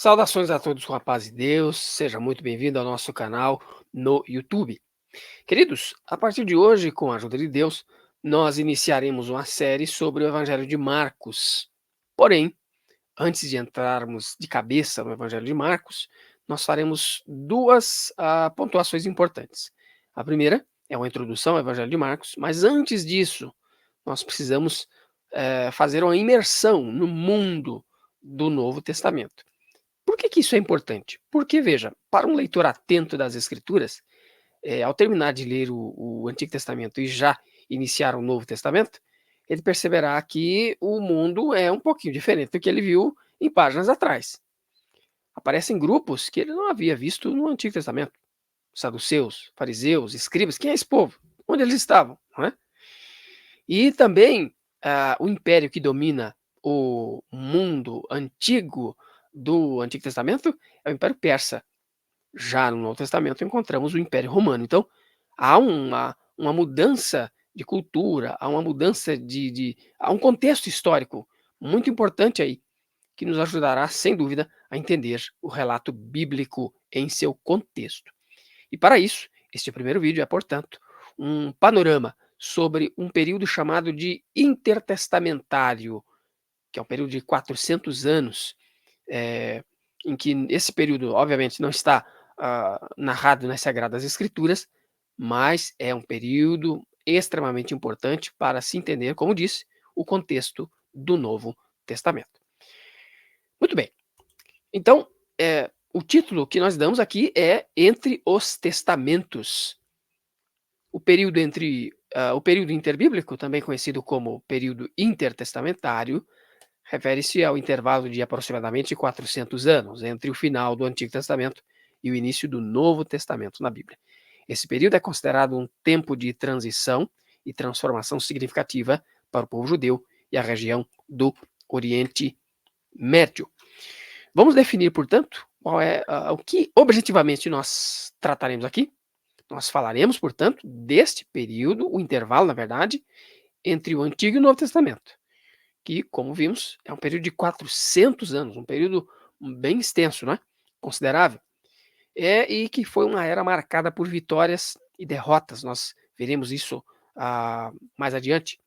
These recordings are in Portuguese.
Saudações a todos com a paz de Deus, seja muito bem-vindo ao nosso canal no YouTube. Queridos, a partir de hoje, com a ajuda de Deus, nós iniciaremos uma série sobre o Evangelho de Marcos. Porém, antes de entrarmos de cabeça no Evangelho de Marcos, nós faremos duas pontuações importantes. A primeira é uma introdução ao Evangelho de Marcos, mas antes disso, nós precisamos fazer uma imersão no mundo do Novo Testamento. Por que isso é importante? Porque, veja, para um leitor atento das Escrituras, ao terminar de ler o Antigo Testamento e já iniciar o Novo Testamento, ele perceberá que o mundo é um pouquinho diferente do que ele viu em páginas atrás. Aparecem grupos que ele não havia visto no Antigo Testamento. Saduceus, fariseus, escribas, quem é esse povo? Onde eles estavam? Não é? E também o império que domina o mundo antigo do Antigo Testamento é o Império Persa. Já no Novo Testamento encontramos o Império Romano. Então, há uma mudança de cultura, há uma mudança há um contexto histórico muito importante aí, que nos ajudará, sem dúvida, a entender o relato bíblico em seu contexto. E para isso, este primeiro vídeo é, portanto, um panorama sobre um período chamado de intertestamentário, que é um período de 400 anos, em que esse período, obviamente, não está narrado nas Sagradas Escrituras, mas é um período extremamente importante para se entender, como disse, o contexto do Novo Testamento. Muito bem. Então, o título que nós damos aqui é Entre os Testamentos. O período o período interbíblico, também conhecido como período intertestamentário, refere-se ao intervalo de aproximadamente 400 anos entre o final do Antigo Testamento e o início do Novo Testamento na Bíblia. Esse período é considerado um tempo de transição e transformação significativa para o povo judeu e a região do Oriente Médio. Vamos definir, portanto, o que objetivamente nós trataremos aqui. Nós falaremos, portanto, deste período, o intervalo, na verdade, entre o Antigo e o Novo Testamento, que, como vimos, é um período de 400 anos, um período bem extenso, né? Considerável, e que foi uma era marcada por vitórias e derrotas. Nós veremos isso mais adiante.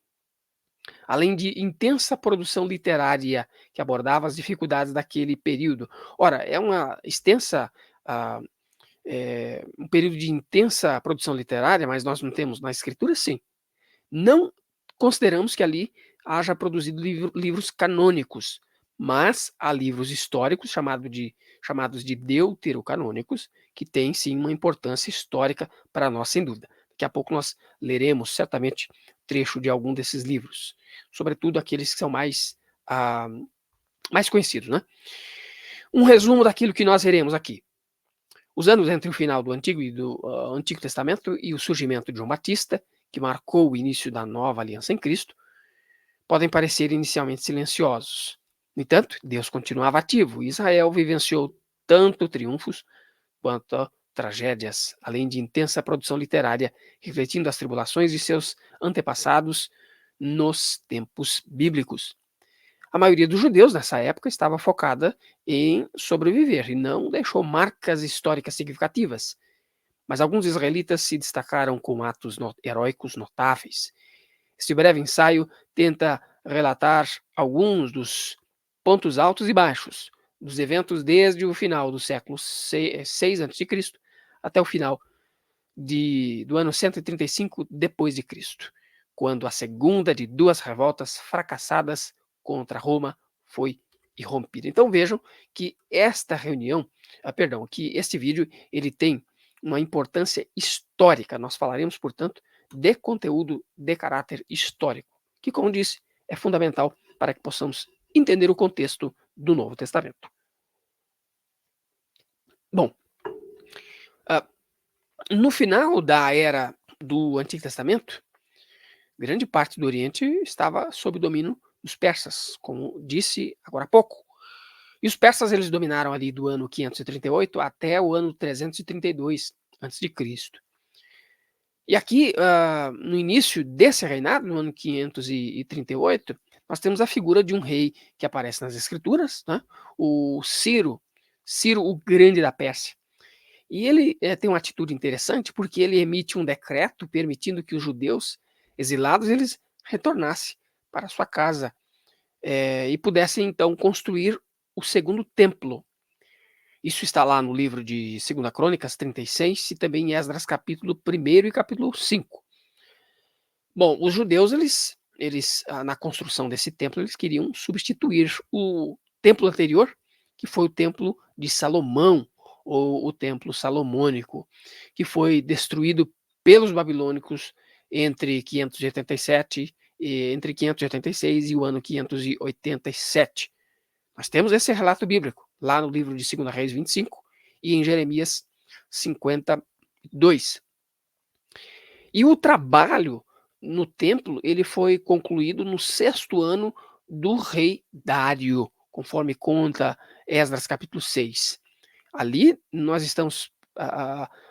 Além de intensa produção literária que abordava as dificuldades daquele período. Ora, é uma extensa um período de intensa produção literária, mas nós não temos na escritura, sim. Não consideramos que ali haja produzido livros canônicos, mas há livros históricos chamados de deuterocanônicos, que têm sim uma importância histórica para nós, sem dúvida. Daqui a pouco nós leremos certamente trecho de algum desses livros, sobretudo aqueles que são mais conhecidos, né? Um resumo daquilo que nós veremos aqui. Os anos entre o final do Antigo Testamento e o surgimento de João Batista, que marcou o início da nova aliança em Cristo, podem parecer inicialmente silenciosos. No entanto, Deus continuava ativo e Israel vivenciou tanto triunfos quanto tragédias, além de intensa produção literária, refletindo as tribulações de seus antepassados nos tempos bíblicos. A maioria dos judeus nessa época estava focada em sobreviver e não deixou marcas históricas significativas. Mas alguns israelitas se destacaram com atos heróicos notáveis. Este breve ensaio tenta relatar alguns dos pontos altos e baixos dos eventos desde o final do século 6 a.C. até o final do ano 135 depois de Cristo, quando a segunda de duas revoltas fracassadas contra Roma foi irrompida. Então vejam que que este vídeo ele tem uma importância histórica. Nós falaremos, portanto, de conteúdo de caráter histórico, que, como disse, é fundamental para que possamos entender o contexto do Novo Testamento. Bom, no final da era do Antigo Testamento, grande parte do Oriente estava sob domínio dos persas, como disse agora há pouco. E os persas eles dominaram ali do ano 538 até o ano 332 a.C. E aqui, no início desse reinado, no ano 538, nós temos a figura de um rei que aparece nas escrituras, né? O Ciro, Ciro o Grande da Pérsia. E ele tem uma atitude interessante, porque ele emite um decreto permitindo que os judeus exilados eles retornassem para sua casa e pudessem então construir o segundo templo. Isso está lá no livro de 2 Crônicas 36 e também em Esdras capítulo 1 e capítulo 5. Bom, os judeus na construção desse templo eles queriam substituir o templo anterior, que foi o templo de Salomão, ou o templo salomônico, que foi destruído pelos babilônicos entre 587 entre 586 e o ano 587. Nós temos esse relato bíblico lá no livro de 2 Reis 25 e em Jeremias 52. E o trabalho no templo ele foi concluído no 6º ano do rei Dário, conforme conta Esdras capítulo 6. Ali nós estamos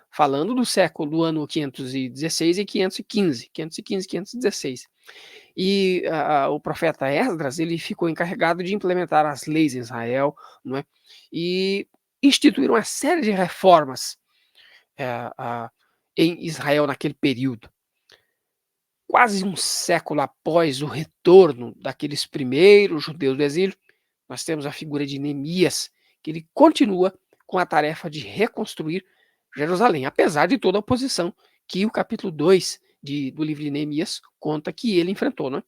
falando do ano 516 e 515, 516. E o profeta Esdras ele ficou encarregado de implementar as leis em Israel, não é? E instituir uma série de reformas em Israel naquele período. Quase um século após o retorno daqueles primeiros judeus do exílio, nós temos a figura de Neemias, que ele continua com a tarefa de reconstruir Jerusalém, apesar de toda a oposição que o capítulo 2 do livro de Neemias conta que ele enfrentou, né?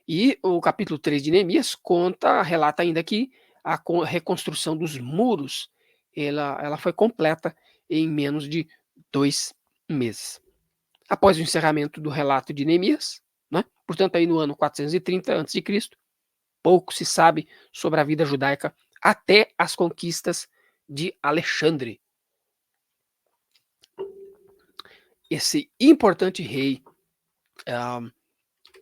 E o capítulo 3 de Neemias relata ainda que a reconstrução dos muros ela foi completa em menos de 2 meses. Após o encerramento do relato de Neemias, né? Portanto, aí no ano 430 a.C., pouco se sabe sobre a vida judaica até as conquistas de Alexandre. Esse importante rei,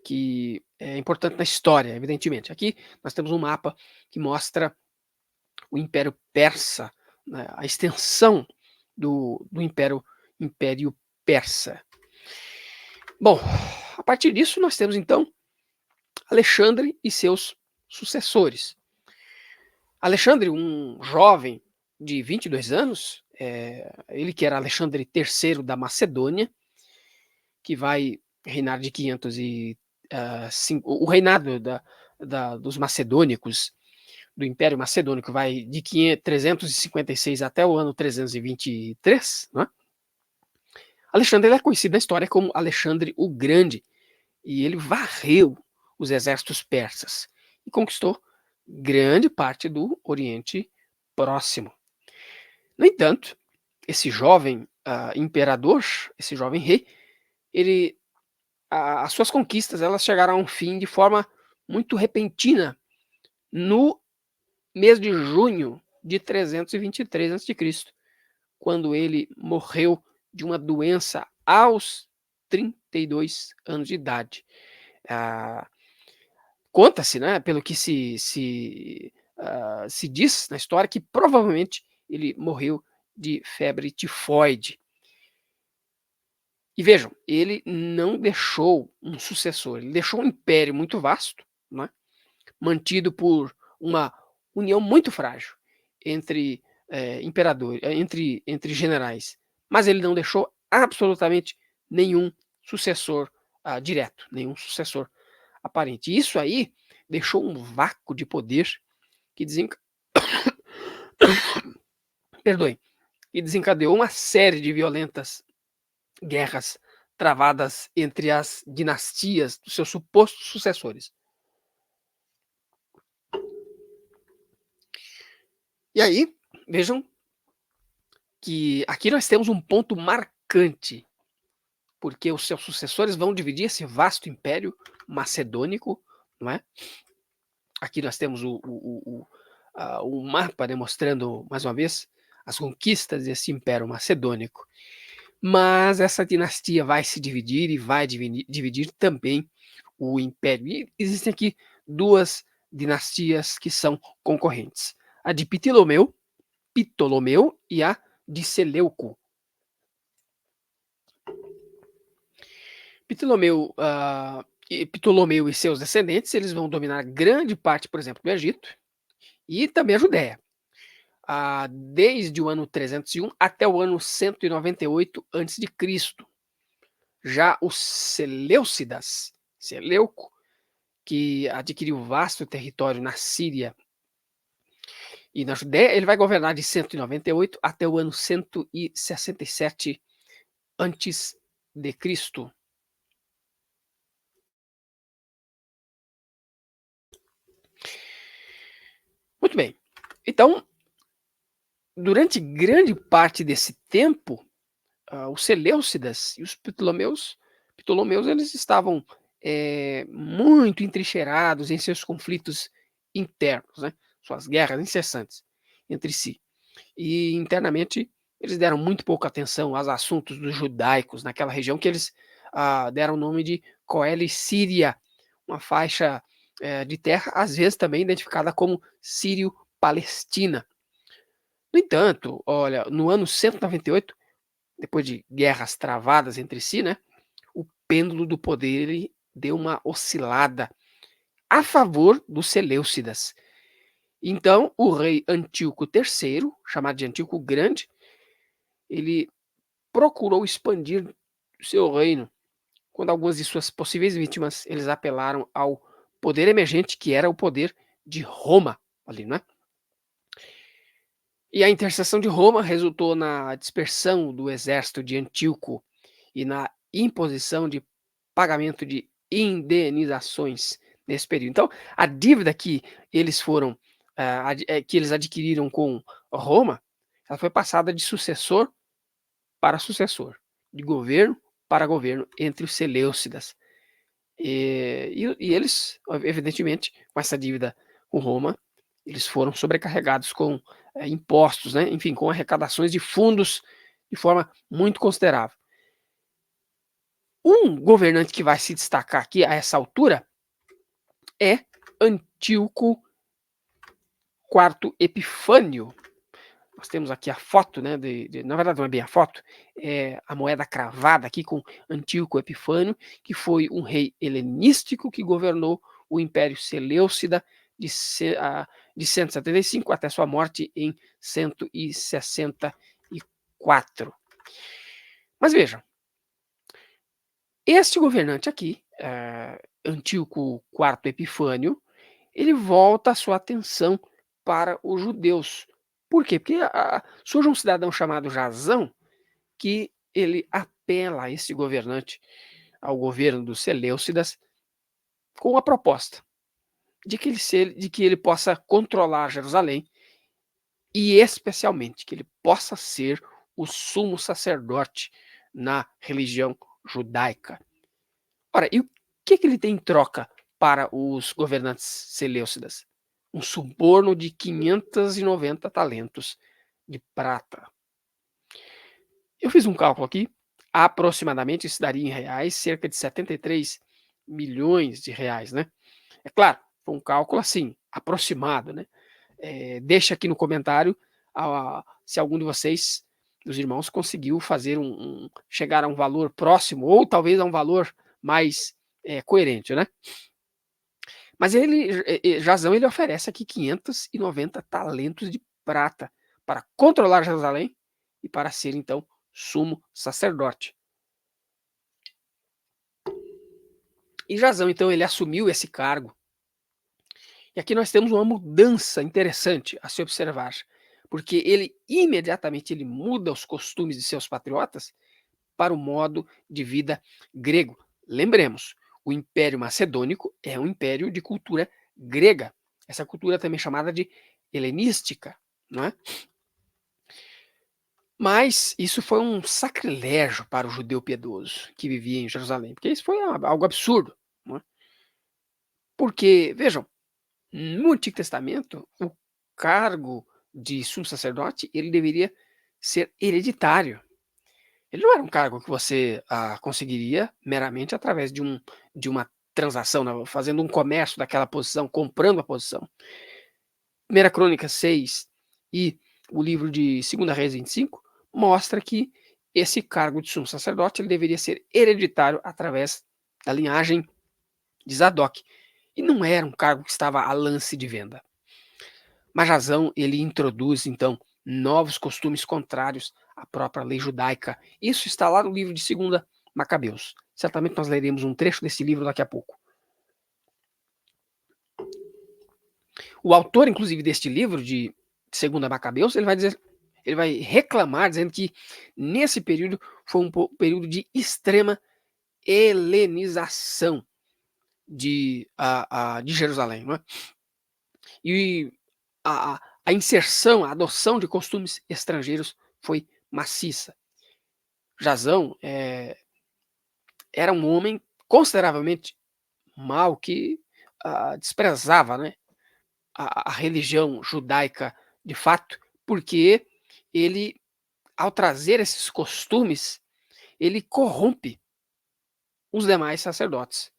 que é importante na história, evidentemente. Aqui nós temos um mapa que mostra o Império Persa, né, a extensão do Império Persa. Bom, a partir disso nós temos então Alexandre e seus sucessores. Alexandre, um jovem de 22 anos, ele que era Alexandre III da Macedônia, que vai reinar de 505. O reinado dos macedônicos, do Império Macedônico, vai de 356 até o ano 323. Né? Alexandre é conhecido na história como Alexandre o Grande, e ele varreu os exércitos persas e conquistou grande parte do Oriente Próximo. No entanto, esse jovem imperador, esse jovem rei, as suas conquistas elas chegaram a um fim de forma muito repentina no mês de junho de 323 a.C., quando ele morreu de uma doença aos 32 anos de idade. Conta-se, né, pelo que se diz na história, que provavelmente ele morreu de febre tifoide. E vejam, ele não deixou um sucessor, ele deixou um império muito vasto, né, mantido por uma união muito frágil entre imperadores, entre generais, mas ele não deixou absolutamente nenhum sucessor direto, nenhum sucessor aparente. Isso aí deixou um vácuo de poder que desencadeou uma série de violentas guerras travadas entre as dinastias dos seus supostos sucessores. E aí, vejam que aqui nós temos um ponto marcante, porque os seus sucessores vão dividir esse vasto império macedônico, não é? Aqui nós temos o mapa demonstrando, mais uma vez, as conquistas desse império macedônico. Mas essa dinastia vai se dividir e vai dividir também o império. E existem aqui duas dinastias que são concorrentes: a de Ptolomeu e a de Seleuco. Ptolomeu e seus descendentes eles vão dominar grande parte, por exemplo, do Egito e também a Judéia. desde o ano 301 até o ano 198 antes de Cristo. Já os Seleucidas, Seleuco, que adquiriu vasto território na Síria e na Judéia, ele vai governar de 198 até o ano 167 antes de Cristo. Muito bem. Então, durante grande parte desse tempo, os Seleucidas e os Ptolomeus eles estavam muito entrincheirados em seus conflitos internos, né? Suas guerras incessantes entre si. E internamente eles deram muito pouca atenção aos assuntos dos judaicos naquela região que eles deram o nome de Coele Síria, uma faixa de terra, às vezes também identificada como Sírio-Palestina. No entanto, olha, no ano 198, depois de guerras travadas entre si, né, o pêndulo do poder ele deu uma oscilada a favor dos Seleucidas. Então, o rei Antíoco III, chamado de Antíoco o Grande, ele procurou expandir seu reino, quando algumas de suas possíveis vítimas eles apelaram ao poder emergente, que era o poder de Roma, ali, né? E a intercessão de Roma resultou na dispersão do exército de Antíoco e na imposição de pagamento de indenizações nesse período. Então, a dívida que eles que eles adquiriram com Roma, ela foi passada de sucessor para sucessor, de governo para governo entre os Seleucidas. E eles, evidentemente, com essa dívida com Roma, eles foram sobrecarregados com impostos, né? Enfim, com arrecadações de fundos de forma muito considerável. Um governante que vai se destacar aqui a essa altura é Antíoco IV Epifânio. Nós temos aqui a foto, né? Na verdade, não é bem a foto, é a moeda cravada aqui com Antíoco Epifânio, que foi um rei helenístico que governou o Império Seleucida de 175 até sua morte em 164. Mas vejam, este governante aqui, Antíoco IV Epifânio, ele volta a sua atenção para os judeus. Por quê? Porque surge um cidadão chamado Jasão, que ele apela a esse governante, ao governo dos Seleucidas, com a proposta de que ele possa controlar Jerusalém e, especialmente, que ele possa ser o sumo sacerdote na religião judaica. Ora, e o que ele tem em troca para os governantes seleucidas? Um suborno de 590 talentos de prata. Eu fiz um cálculo aqui, aproximadamente isso daria em reais cerca de 73 milhões de reais, né? É claro, foi um cálculo assim, aproximado, né? Deixa aqui no comentário se algum de vocês, dos irmãos, conseguiu fazer chegar a um valor próximo, ou talvez a um valor mais coerente, né? Mas Jazão ele oferece aqui 590 talentos de prata para controlar Jerusalém e para ser, então, sumo sacerdote. E Jazão, então, ele assumiu esse cargo. E aqui nós temos uma mudança interessante a se observar, porque ele imediatamente ele muda os costumes de seus patriotas para o modo de vida grego. Lembremos, o Império Macedônico é um império de cultura grega. Essa cultura também é chamada de helenística, não é? Mas isso foi um sacrilégio para o judeu piedoso que vivia em Jerusalém, porque isso foi algo absurdo. Não é? Porque, vejam, no Antigo Testamento, o cargo de sumo sacerdote ele deveria ser hereditário. Ele não era um cargo que você conseguiria meramente através de uma transação, né, fazendo um comércio daquela posição, comprando a posição. 1 Crônicas 6 e o livro de 2 Reis 25 mostra que esse cargo de sumo sacerdote ele deveria ser hereditário através da linhagem de Zadok. E não era um cargo que estava a lance de venda. Mas Jazão, ele introduz, então, novos costumes contrários à própria lei judaica. Isso está lá no livro de 2 Macabeus. Certamente nós leremos um trecho desse livro daqui a pouco. O autor, inclusive, deste livro de 2 Macabeus, ele vai reclamar, dizendo que nesse período foi um período de extrema helenização de Jerusalém. Não é? E a inserção, a adoção de costumes estrangeiros foi maciça. Jazão era um homem consideravelmente mau que desprezava, né, a religião judaica de fato, porque ele, ao trazer esses costumes, ele corrompe os demais sacerdotes,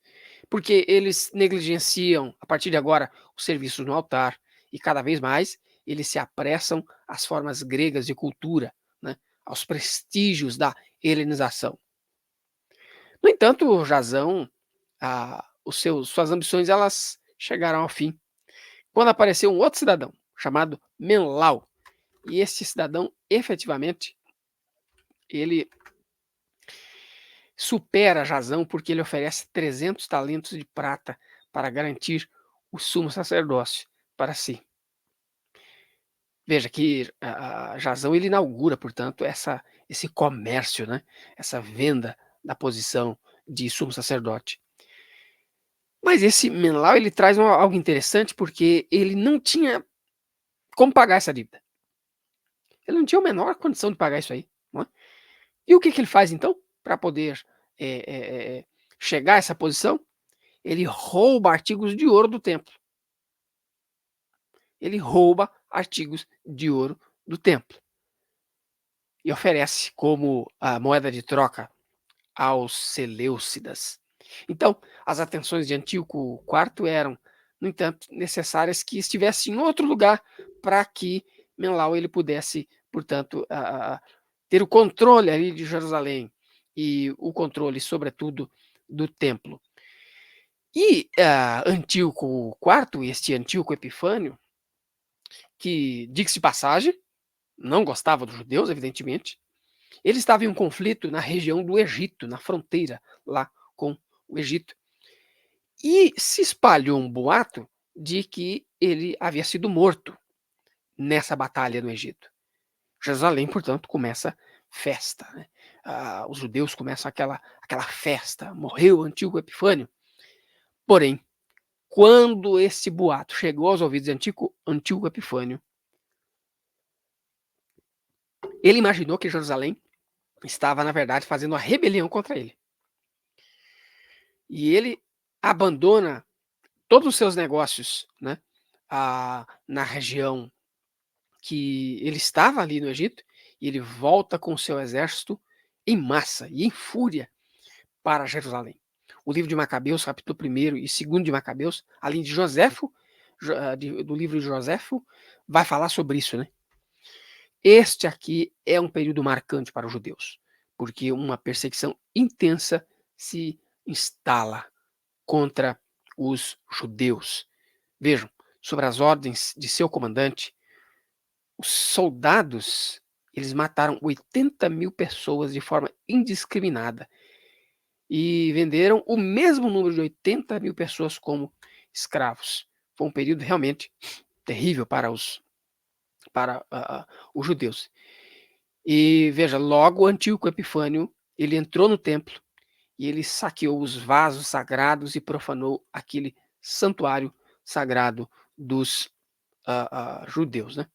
porque eles negligenciam, a partir de agora, os serviços no altar, e cada vez mais eles se apressam às formas gregas de cultura, né, aos prestígios da helenização. No entanto, Jazão, suas ambições elas chegaram ao fim, quando apareceu um outro cidadão, chamado Menlau. E esse cidadão, efetivamente, ele supera Jazão porque ele oferece 300 talentos de prata para garantir o sumo sacerdócio para si. Veja que Jazão ele inaugura, portanto, esse comércio, né? Essa venda da posição de sumo sacerdote. Mas esse Menlau ele traz algo interessante porque ele não tinha como pagar essa dívida. Ele não tinha a menor condição de pagar isso aí. Não é? E o que ele faz então para poder chegar a essa posição? Ele rouba artigos de ouro do templo. Ele rouba artigos de ouro do templo e oferece como a moeda de troca aos Seleucidas. Então, as atenções de Antíoco IV eram, no entanto, necessárias que estivesse em outro lugar para que Menelau ele pudesse, portanto, ter o controle ali de Jerusalém e o controle, sobretudo, do templo. E Antíoco IV, este Antíoco Epifânio, que, diga-se de passagem, não gostava dos judeus, evidentemente, ele estava em um conflito na região do Egito, na fronteira lá com o Egito. E se espalhou um boato de que ele havia sido morto nessa batalha no Egito. Jerusalém, portanto, começa festa. Né? Os judeus começam aquela festa. Morreu o Antíoco Epifânio. Porém, quando esse boato chegou aos ouvidos de Antíoco Epifânio, ele imaginou que Jerusalém estava, na verdade, fazendo uma rebelião contra ele. E ele abandona todos os seus negócios, né, na região que ele estava ali no Egito, e ele volta com o seu exército em massa e em fúria para Jerusalém. O livro de Macabeus, capítulo 1 e 2 de Macabeus, além de Joséfo, do livro de Joséfo, vai falar sobre isso, né? Este aqui é um período marcante para os judeus, porque uma perseguição intensa se instala contra os judeus. Vejam, sobre as ordens de seu comandante, os soldados eles mataram 80.000 pessoas de forma indiscriminada e venderam o mesmo número de 80.000 pessoas como escravos. Foi um período realmente terrível para os judeus. E veja, logo Antíoco Epifânio ele entrou no templo e ele saqueou os vasos sagrados e profanou aquele santuário sagrado dos judeus. Né?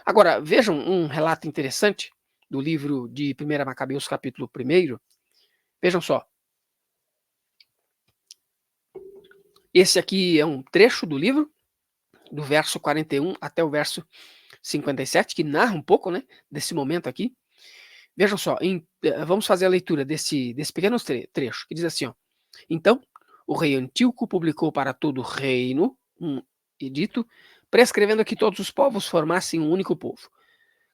Agora, vejam um relato interessante do livro de 1 Macabeus, capítulo 1. Vejam só. Esse aqui é um trecho do livro, do verso 41 até o verso 57, que narra um pouco, né, desse momento aqui. Vejam só, vamos fazer a leitura desse pequeno trecho, que diz assim, ó. Então, o rei Antíoco publicou para todo o reino um edito, prescrevendo que todos os povos formassem um único povo.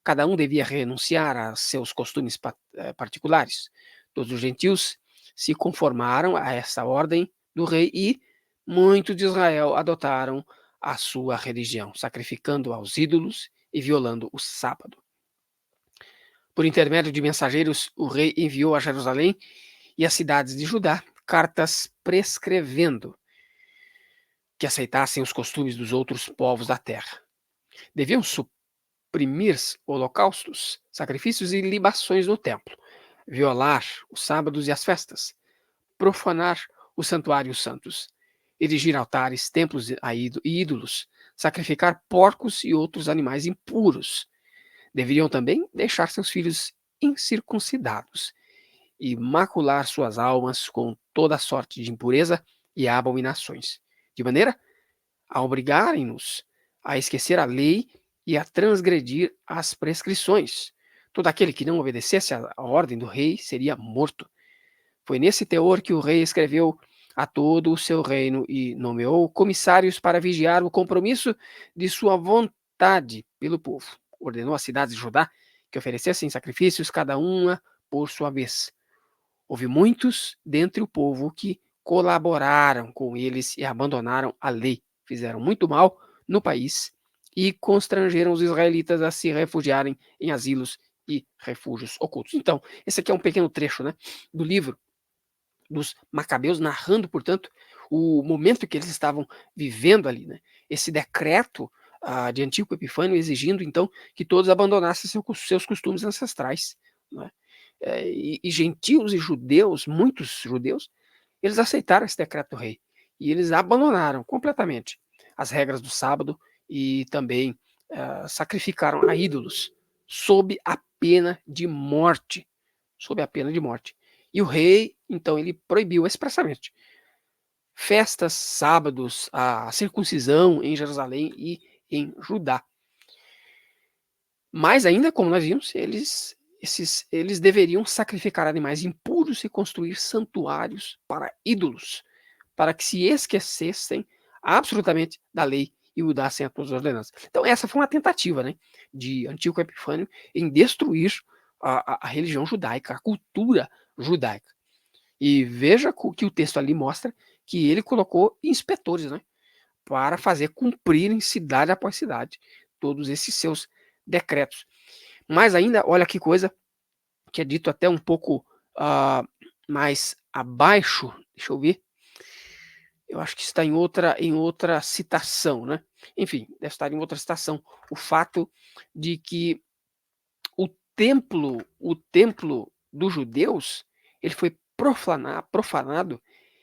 Cada um devia renunciar a seus costumes particulares. Todos os gentios se conformaram a essa ordem do rei e muitos de Israel adotaram a sua religião, sacrificando aos ídolos e violando o sábado. Por intermédio de mensageiros, o rei enviou a Jerusalém e às cidades de Judá cartas prescrevendo que aceitassem os costumes dos outros povos da terra. Deviam suprimir holocaustos, sacrifícios e libações no templo, violar os sábados e as festas, profanar os santuários santos, erigir altares, templos e ídolos, sacrificar porcos e outros animais impuros. Deveriam também deixar seus filhos incircuncidados e macular suas almas com toda sorte de impureza e abominações, de maneira a obrigarem-nos a esquecer a lei e a transgredir as prescrições. Todo aquele que não obedecesse à ordem do rei seria morto. Foi nesse teor que o rei escreveu a todo o seu reino e nomeou comissários para vigiar o compromisso de sua vontade pelo povo. Ordenou às cidades de Judá que oferecessem sacrifícios, cada uma por sua vez. Houve muitos dentre o povo que colaboraram com eles e abandonaram a lei, fizeram muito mal no país e constrangeram os israelitas a se refugiarem em asilos e refúgios ocultos. Então, esse aqui é um pequeno trecho, né, do livro dos Macabeus, narrando, portanto, o momento que eles estavam vivendo ali, né? Esse decreto de Antíoco Epifânio exigindo, então, que todos abandonassem seus costumes ancestrais, né? E gentios e judeus, muitos judeus, eles aceitaram esse decreto do rei e eles abandonaram completamente as regras do sábado e também sacrificaram a ídolos sob a pena de morte, sob a pena de morte. E o rei, então, ele proibiu expressamente festas, sábados, a circuncisão em Jerusalém e em Judá. Mas ainda, como nós vimos, eles deveriam sacrificar animais impuros e construir santuários para ídolos, para que se esquecessem absolutamente da lei e mudassem a todas as ordenanças. Então essa foi uma tentativa, né, de Antíoco Epifânio em destruir a religião judaica, a cultura judaica. E veja que o texto ali mostra que ele colocou inspetores, né, para fazer cumprirem cidade após cidade todos esses seus decretos. Mas ainda, olha que coisa que é dito até um pouco mais abaixo, deixa eu ver, eu acho que está em outra citação, né? Enfim, deve estar em outra citação. O fato de que o templo dos judeus, ele foi profanado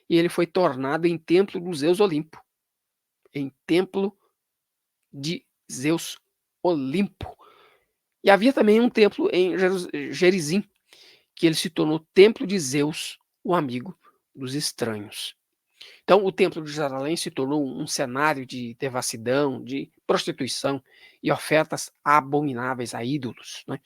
e ele foi tornado em templo do Zeus Olimpo, em templo de Zeus Olimpo. E havia também um templo em Gerizim, que ele se tornou templo de Zeus, o amigo dos estranhos. Então, o Templo de Jerusalém se tornou um cenário de devassidão, de prostituição e ofertas abomináveis a ídolos, né?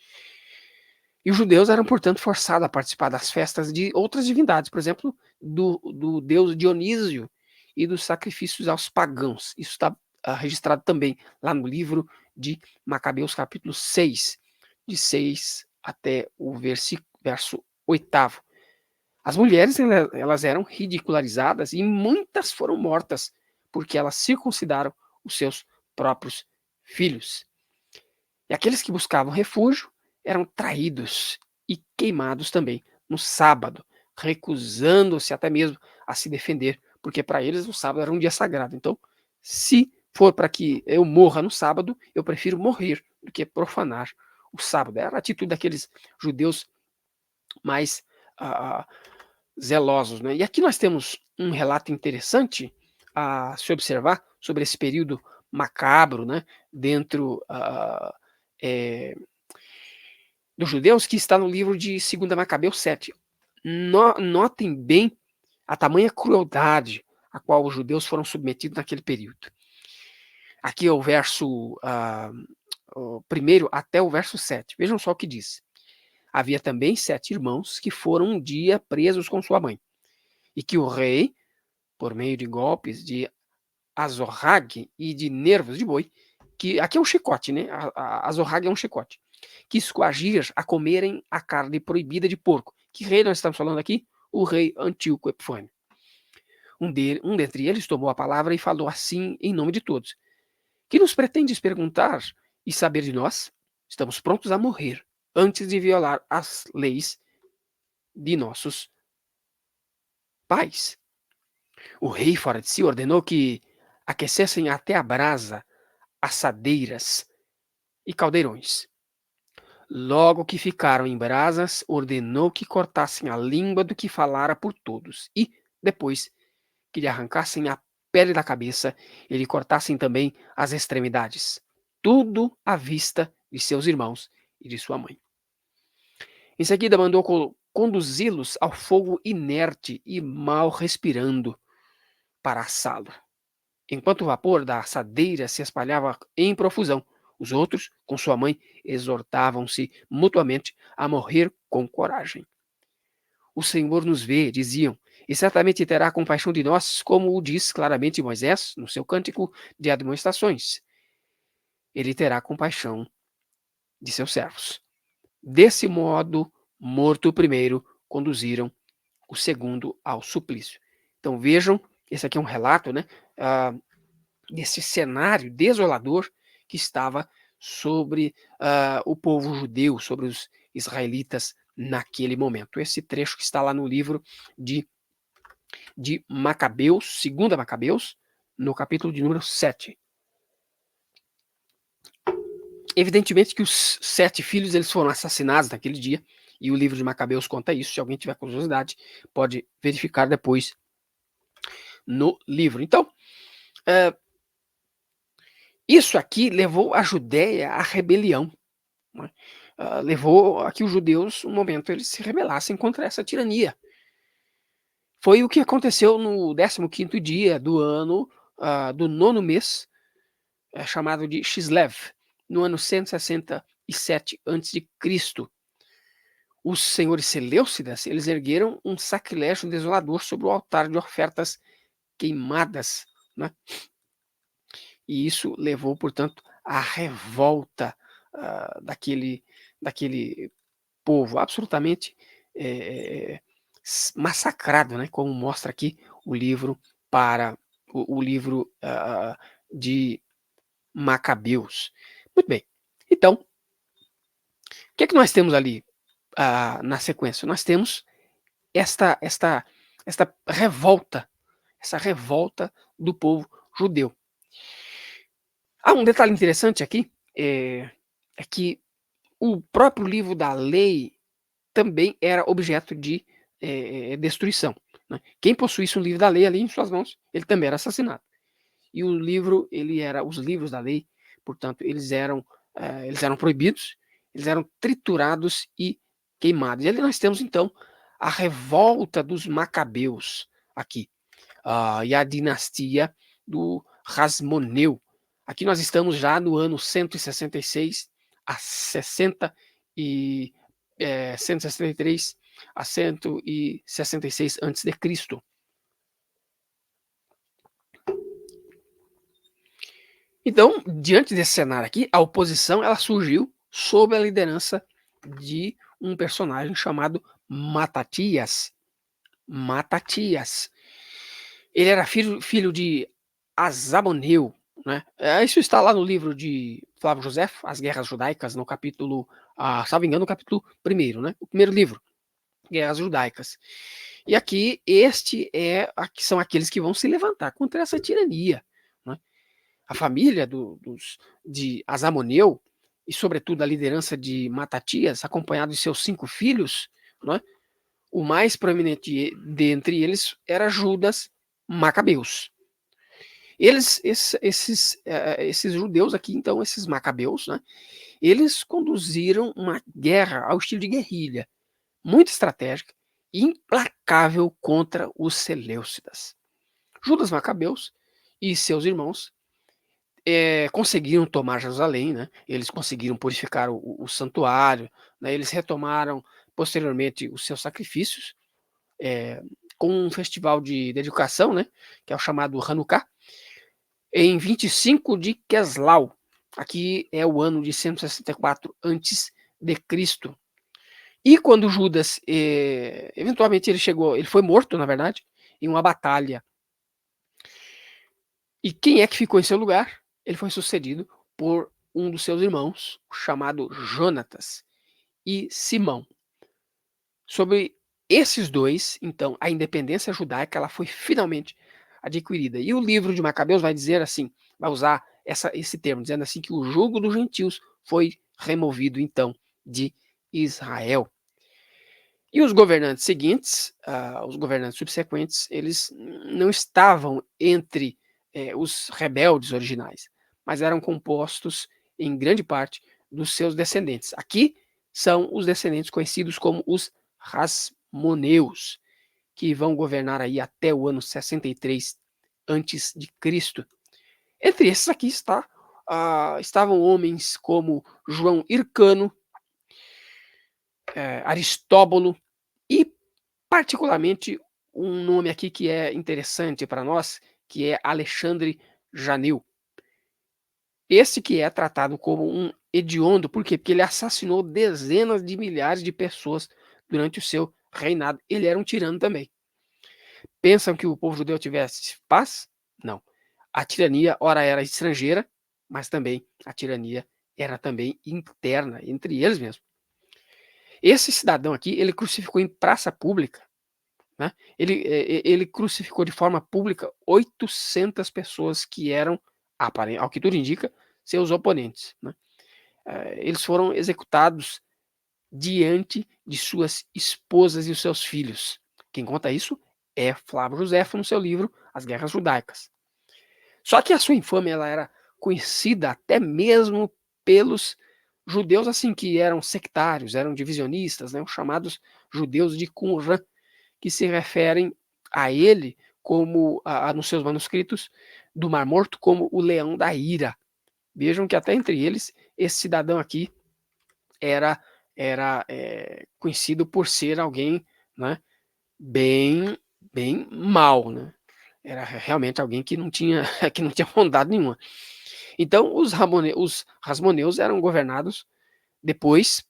E os judeus eram, portanto, forçados a participar das festas de outras divindades, por exemplo, do deus Dionísio e dos sacrifícios aos pagãos. Isso está registrado também lá no livro de Macabeus, capítulo 6, de 6 até o verso 8. As mulheres, elas eram ridicularizadas e muitas foram mortas porque elas circuncidaram os seus próprios filhos. E aqueles que buscavam refúgio eram traídos e queimados também no sábado, recusando-se até mesmo a se defender, porque para eles o sábado era um dia sagrado. Então, se for para que eu morra no sábado, eu prefiro morrer do que profanar o sábado. Era a atitude daqueles judeus mais zelosos, né? E aqui nós temos um relato interessante a se observar sobre esse período macabro, né, dentro dos judeus, que está no livro de 2 Macabeus 7. Notem bem a tamanha crueldade a qual os judeus foram submetidos naquele período. Aqui é o verso o primeiro até o verso 7. Vejam só o que diz. Havia também 7 irmãos que foram um dia presos com sua mãe, e que o rei, por meio de golpes de azorrague e de nervos de boi, que aqui é um chicote, né? Azorrague é um chicote, quis coagir a comerem a carne proibida de porco. Que rei nós estamos falando aqui? O rei Antíoco Epifânio. Um dentre eles tomou a palavra e falou assim em nome de todos. Que nos pretendes perguntar e saber de nós? Estamos prontos a morrer antes de violar as leis de nossos pais. O rei, fora de si, ordenou que aquecessem até a brasa assadeiras e caldeirões. Logo que ficaram em brasas, ordenou que cortassem a língua do que falara por todos, e, depois que lhe arrancassem a pele da cabeça, e lhe cortassem também as extremidades, tudo à vista de seus irmãos e de sua mãe. Em seguida, mandou conduzi-los ao fogo inerte e mal respirando para assá-lo. Enquanto o vapor da assadeira se espalhava em profusão, os outros, com sua mãe, exortavam-se mutuamente a morrer com coragem. O Senhor nos vê, diziam, e certamente terá compaixão de nós, como o diz claramente Moisés no seu cântico de admoestações. Ele terá compaixão de seus servos. Desse modo, morto o primeiro, conduziram o segundo ao suplício. Então vejam, esse aqui é um relato, né, desse cenário desolador que estava sobre o povo judeu, sobre os israelitas naquele momento. Esse trecho que está lá no livro de Macabeus, 2 Macabeus, no capítulo de número 7. Evidentemente que os 7 filhos eles foram assassinados naquele dia, e o livro de Macabeus conta isso. Se alguém tiver curiosidade, pode verificar depois no livro. Então, isso aqui levou a Judéia à rebelião. Né? Levou a que os judeus, um momento, eles se rebelassem contra essa tirania. Foi o que aconteceu no 15º dia do ano, do 9º mês, chamado de Kislev, no ano 167 a.C. Os senhores seleucidas, eles ergueram um sacrilégio desolador sobre o altar de ofertas queimadas, né? E isso levou, portanto, à revolta daquele povo absolutamente massacrado, né? Como mostra aqui o livro o livro de Macabeus. Muito bem. Então, o que é que nós temos ali na sequência? Nós temos esta revolta, essa revolta do povo judeu. Há um detalhe interessante aqui, é que o próprio livro da lei também era objeto de destruição. Né? Quem possuísse um livro da lei ali em suas mãos, ele também era assassinado. E o livro, os livros da lei, portanto, eles eram proibidos, eles eram triturados e queimados. E ali nós temos, então, a revolta dos Macabeus aqui, e a dinastia do Hasmoneu. Aqui nós estamos já no ano 163 a 166 a.C. Então, diante desse cenário aqui, a oposição ela surgiu sob a liderança de um personagem chamado Matatias. Ele era filho de Asamoneu, né? Isso está lá no livro de Flávio José, As Guerras Judaicas, no capítulo, salvo engano, no capítulo 1º, né? O primeiro livro, Guerras Judaicas. E aqui, aqui são aqueles que vão se levantar contra essa tirania, né? A família de Asamoneu, e sobretudo a liderança de Matatias, acompanhado de seus 5 filhos, né? O mais proeminente dentre eles era Judas Macabeus. Esses judeus aqui, então, esses macabeus, né, eles conduziram uma guerra ao estilo de guerrilha, muito estratégica e implacável contra os seleucidas. Judas Macabeus e seus irmãos conseguiram tomar Jerusalém, né, eles conseguiram purificar o santuário, né, eles retomaram posteriormente os seus sacrifícios, com um festival de dedicação, né, que é o chamado Hanukkah, em 25 de Queslau. Aqui é o ano de 164 a.C. E quando Judas, eventualmente ele foi morto, na verdade, em uma batalha. E quem é que ficou em seu lugar? ele foi sucedido por um dos seus irmãos, chamado Jonatas e Simão. Sobre esses dois, então, a independência judaica ela foi finalmente adquirida. E o livro de Macabeus vai dizer assim, vai usar esse termo, dizendo assim que o jugo dos gentios foi removido, então, de Israel. E os governantes seguintes, os governantes subsequentes, eles não estavam entre os rebeldes originais, mas eram compostos, em grande parte, dos seus descendentes. Aqui são os descendentes conhecidos como os Hasmoneus, que vão governar aí até o ano 63 antes de Cristo. Entre esses aqui estavam homens como João Hircano, Aristóbulo e, particularmente, um nome aqui que é interessante para nós, que é Alexandre Janeu. Esse que é tratado como um hediondo, por quê? Porque ele assassinou dezenas de milhares de pessoas durante o seu reinado. Ele era um tirano também. Pensam que o povo judeu tivesse paz? Não. A tirania, ora, era estrangeira, mas também a tirania era também interna, entre eles mesmos. Esse cidadão aqui, ele crucificou em praça pública, né? Ele crucificou de forma pública 800 pessoas que eram, ao que tudo indica, seus oponentes, né? Eles foram executados diante de suas esposas e os seus filhos. Quem conta isso é Flávio Josefo no seu livro As Guerras Judaicas. Só que a sua infâmia ela era conhecida até mesmo pelos judeus assim que eram sectários, eram divisionistas, né, os chamados judeus de Qumran, que se referem a ele como nos seus manuscritos do Mar Morto como o leão da ira. Vejam que até entre eles esse cidadão aqui era conhecido por ser alguém, né, bem mal, né? Era realmente alguém que não tinha que não tinha bondade nenhuma. Então os Hasmoneus eram governados depois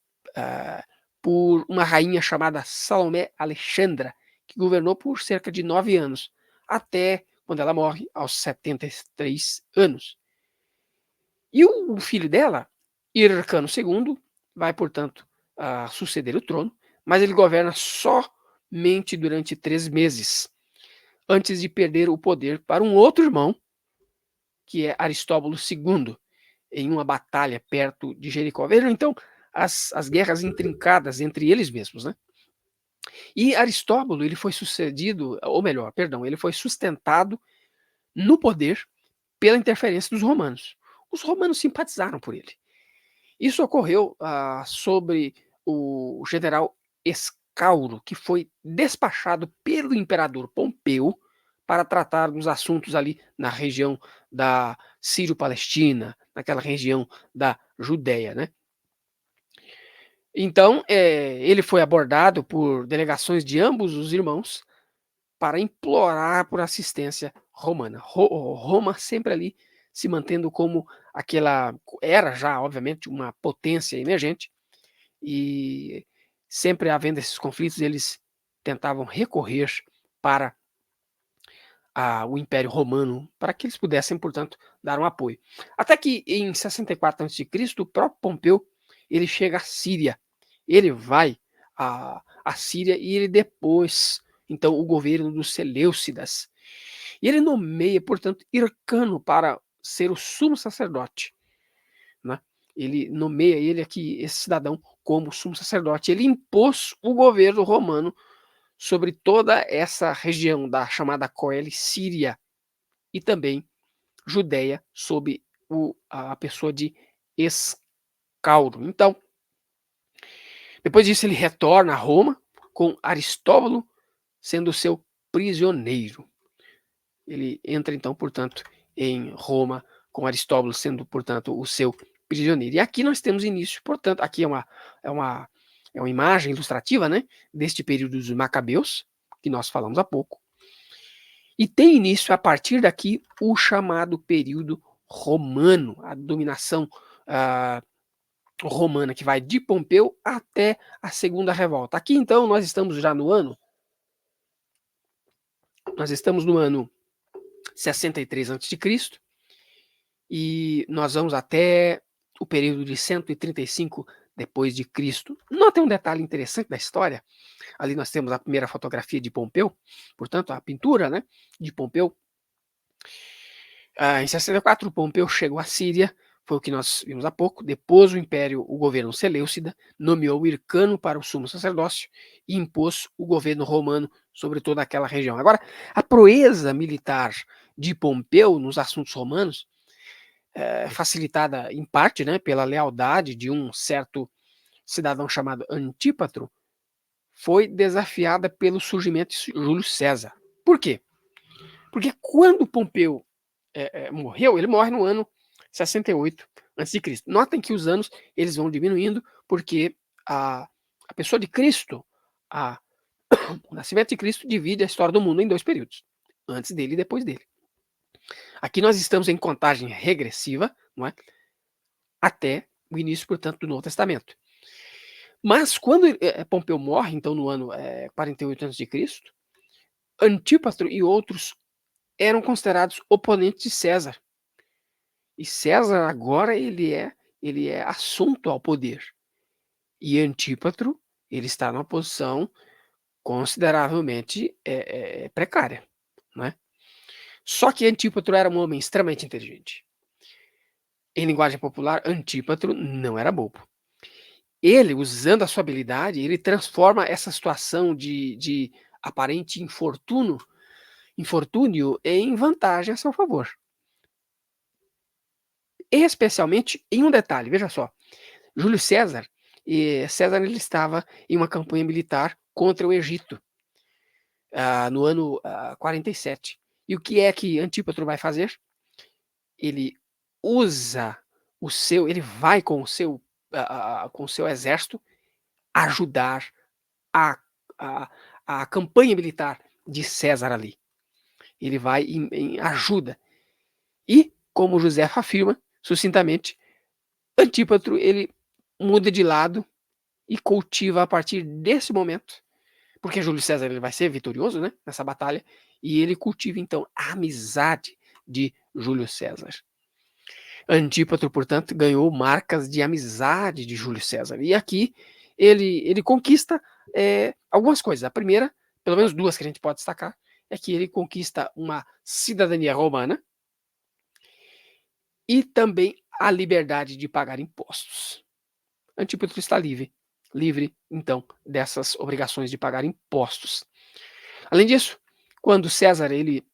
por uma rainha chamada Salomé Alexandra, que governou por cerca de 9 anos, até quando ela morre aos 73 anos. E o filho dela, Hircano II, vai, portanto, suceder o trono, mas ele governa somente durante 3 meses, antes de perder o poder para um outro irmão, que é Aristóbulo II, em uma batalha perto de Jericó. Vejam, então, as guerras intrincadas entre eles mesmos, né? E Aristóbulo, ele foi sucedido, ou melhor, perdão, ele foi sustentado no poder pela interferência dos romanos. Os romanos simpatizaram por ele. Isso ocorreu sobre o general Escauro, que foi despachado pelo imperador Pompeu para tratar dos assuntos ali na região da Sírio-Palestina, naquela região da Judéia, né? Então, ele foi abordado por delegações de ambos os irmãos para implorar por assistência romana. Roma sempre ali se mantendo como era já, obviamente, uma potência emergente, e sempre havendo esses conflitos, eles tentavam recorrer para o Império Romano, para que eles pudessem, portanto, dar um apoio. Até que em 64 a.C., o próprio Pompeu ele chega à Síria. Ele vai à Síria e ele depois, então, o governo dos Seleucidas. E ele nomeia, portanto, Hircano para ser o sumo sacerdote, né? Ele nomeia ele aqui, esse cidadão, como sumo sacerdote. Ele impôs o governo romano sobre toda essa região da chamada Coele Síria e também Judéia sob a pessoa de Escauro. Então, depois disso ele retorna a Roma com Aristóbulo sendo seu prisioneiro. Ele entra então, portanto, em Roma com Aristóbulo sendo, portanto, o seu prisioneiro. E aqui nós temos início, portanto, aqui é uma imagem ilustrativa, né, deste período dos Macabeus, que nós falamos há pouco. E tem início, a partir daqui, o chamado período romano, a dominação romana, que vai de Pompeu até a Segunda Revolta. Aqui, então, nós estamos já no ano 63 a.C., e nós vamos até o período de 135 depois de Cristo. Notem um detalhe interessante da história. Ali nós temos a primeira fotografia de Pompeu, portanto, a pintura, né, de Pompeu. Em 64, Pompeu chegou à Síria, foi o que nós vimos há pouco. Depois o governo Seleucida nomeou Hircano para o sumo sacerdócio e impôs o governo romano sobre toda aquela região. Agora, a proeza militar de Pompeu nos assuntos romanos, facilitada em parte, né, pela lealdade de um certo cidadão chamado Antípatro, foi desafiada pelo surgimento de Júlio César. Por quê? Porque quando Pompeu morreu, ele morre no ano 68 a.C. Notem que os anos eles vão diminuindo, porque a pessoa de Cristo, o nascimento de Cristo, divide a história do mundo em dois períodos, antes dele e depois dele. Aqui nós estamos em contagem regressiva, não é? Até o início, portanto, do Novo Testamento. Mas quando Pompeu morre, então no ano 48 a.C., Antípatro e outros eram considerados oponentes de César. E César agora ele é assunto ao poder. E Antípatro, ele está numa posição consideravelmente precária, não é? Só que Antípatro era um homem extremamente inteligente. Em linguagem popular, Antípatro não era bobo. Ele, usando a sua habilidade, ele transforma essa situação de aparente infortúnio em vantagem a seu favor. Especialmente em um detalhe, veja só. Júlio César, César ele estava em uma campanha militar contra o Egito, no ano 47. E o que é que Antípatro vai fazer? Ele usa ele vai com o seu exército ajudar a, a, a campanha militar de César ali. Ele vai em ajuda. E, como José afirma sucintamente, Antípatro ele muda de lado e cultiva a partir desse momento, porque Júlio César ele vai ser vitorioso, né, nessa batalha, e ele cultiva então a amizade de Júlio César. Antípatro, portanto, ganhou marcas de amizade de Júlio César. E aqui ele conquista algumas coisas. A primeira, pelo menos duas que a gente pode destacar, é que ele conquista uma cidadania romana e também a liberdade de pagar impostos. Antípatro está livre, então, dessas obrigações de pagar impostos. Além disso, quando César ele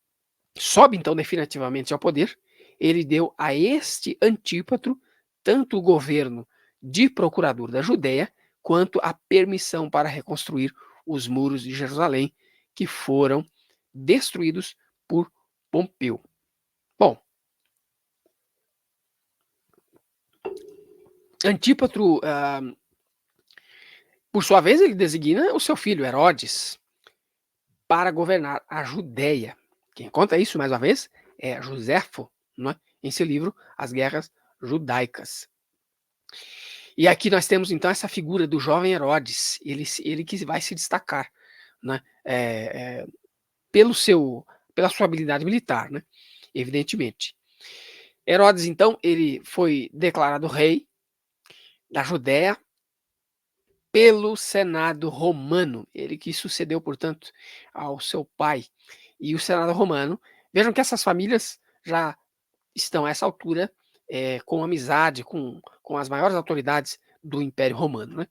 sobe, então, definitivamente ao poder, ele deu a este Antípatro tanto o governo de procurador da Judéia, quanto a permissão para reconstruir os muros de Jerusalém, que foram destruídos por Pompeu. Bom, Antípatro, por sua vez, ele designa o seu filho, Herodes, para governar a Judéia. Quem conta isso, mais uma vez, é Joséfo, né, em seu livro As Guerras Judaicas. E aqui nós temos, então, essa figura do jovem Herodes, ele que vai se destacar, né, pela sua habilidade militar, né, evidentemente. Herodes, então, ele foi declarado rei da Judéia pelo Senado romano, ele que sucedeu, portanto, ao seu pai. E o Senado romano, vejam que essas famílias já estão a essa altura com amizade com as maiores autoridades do Império Romano, né?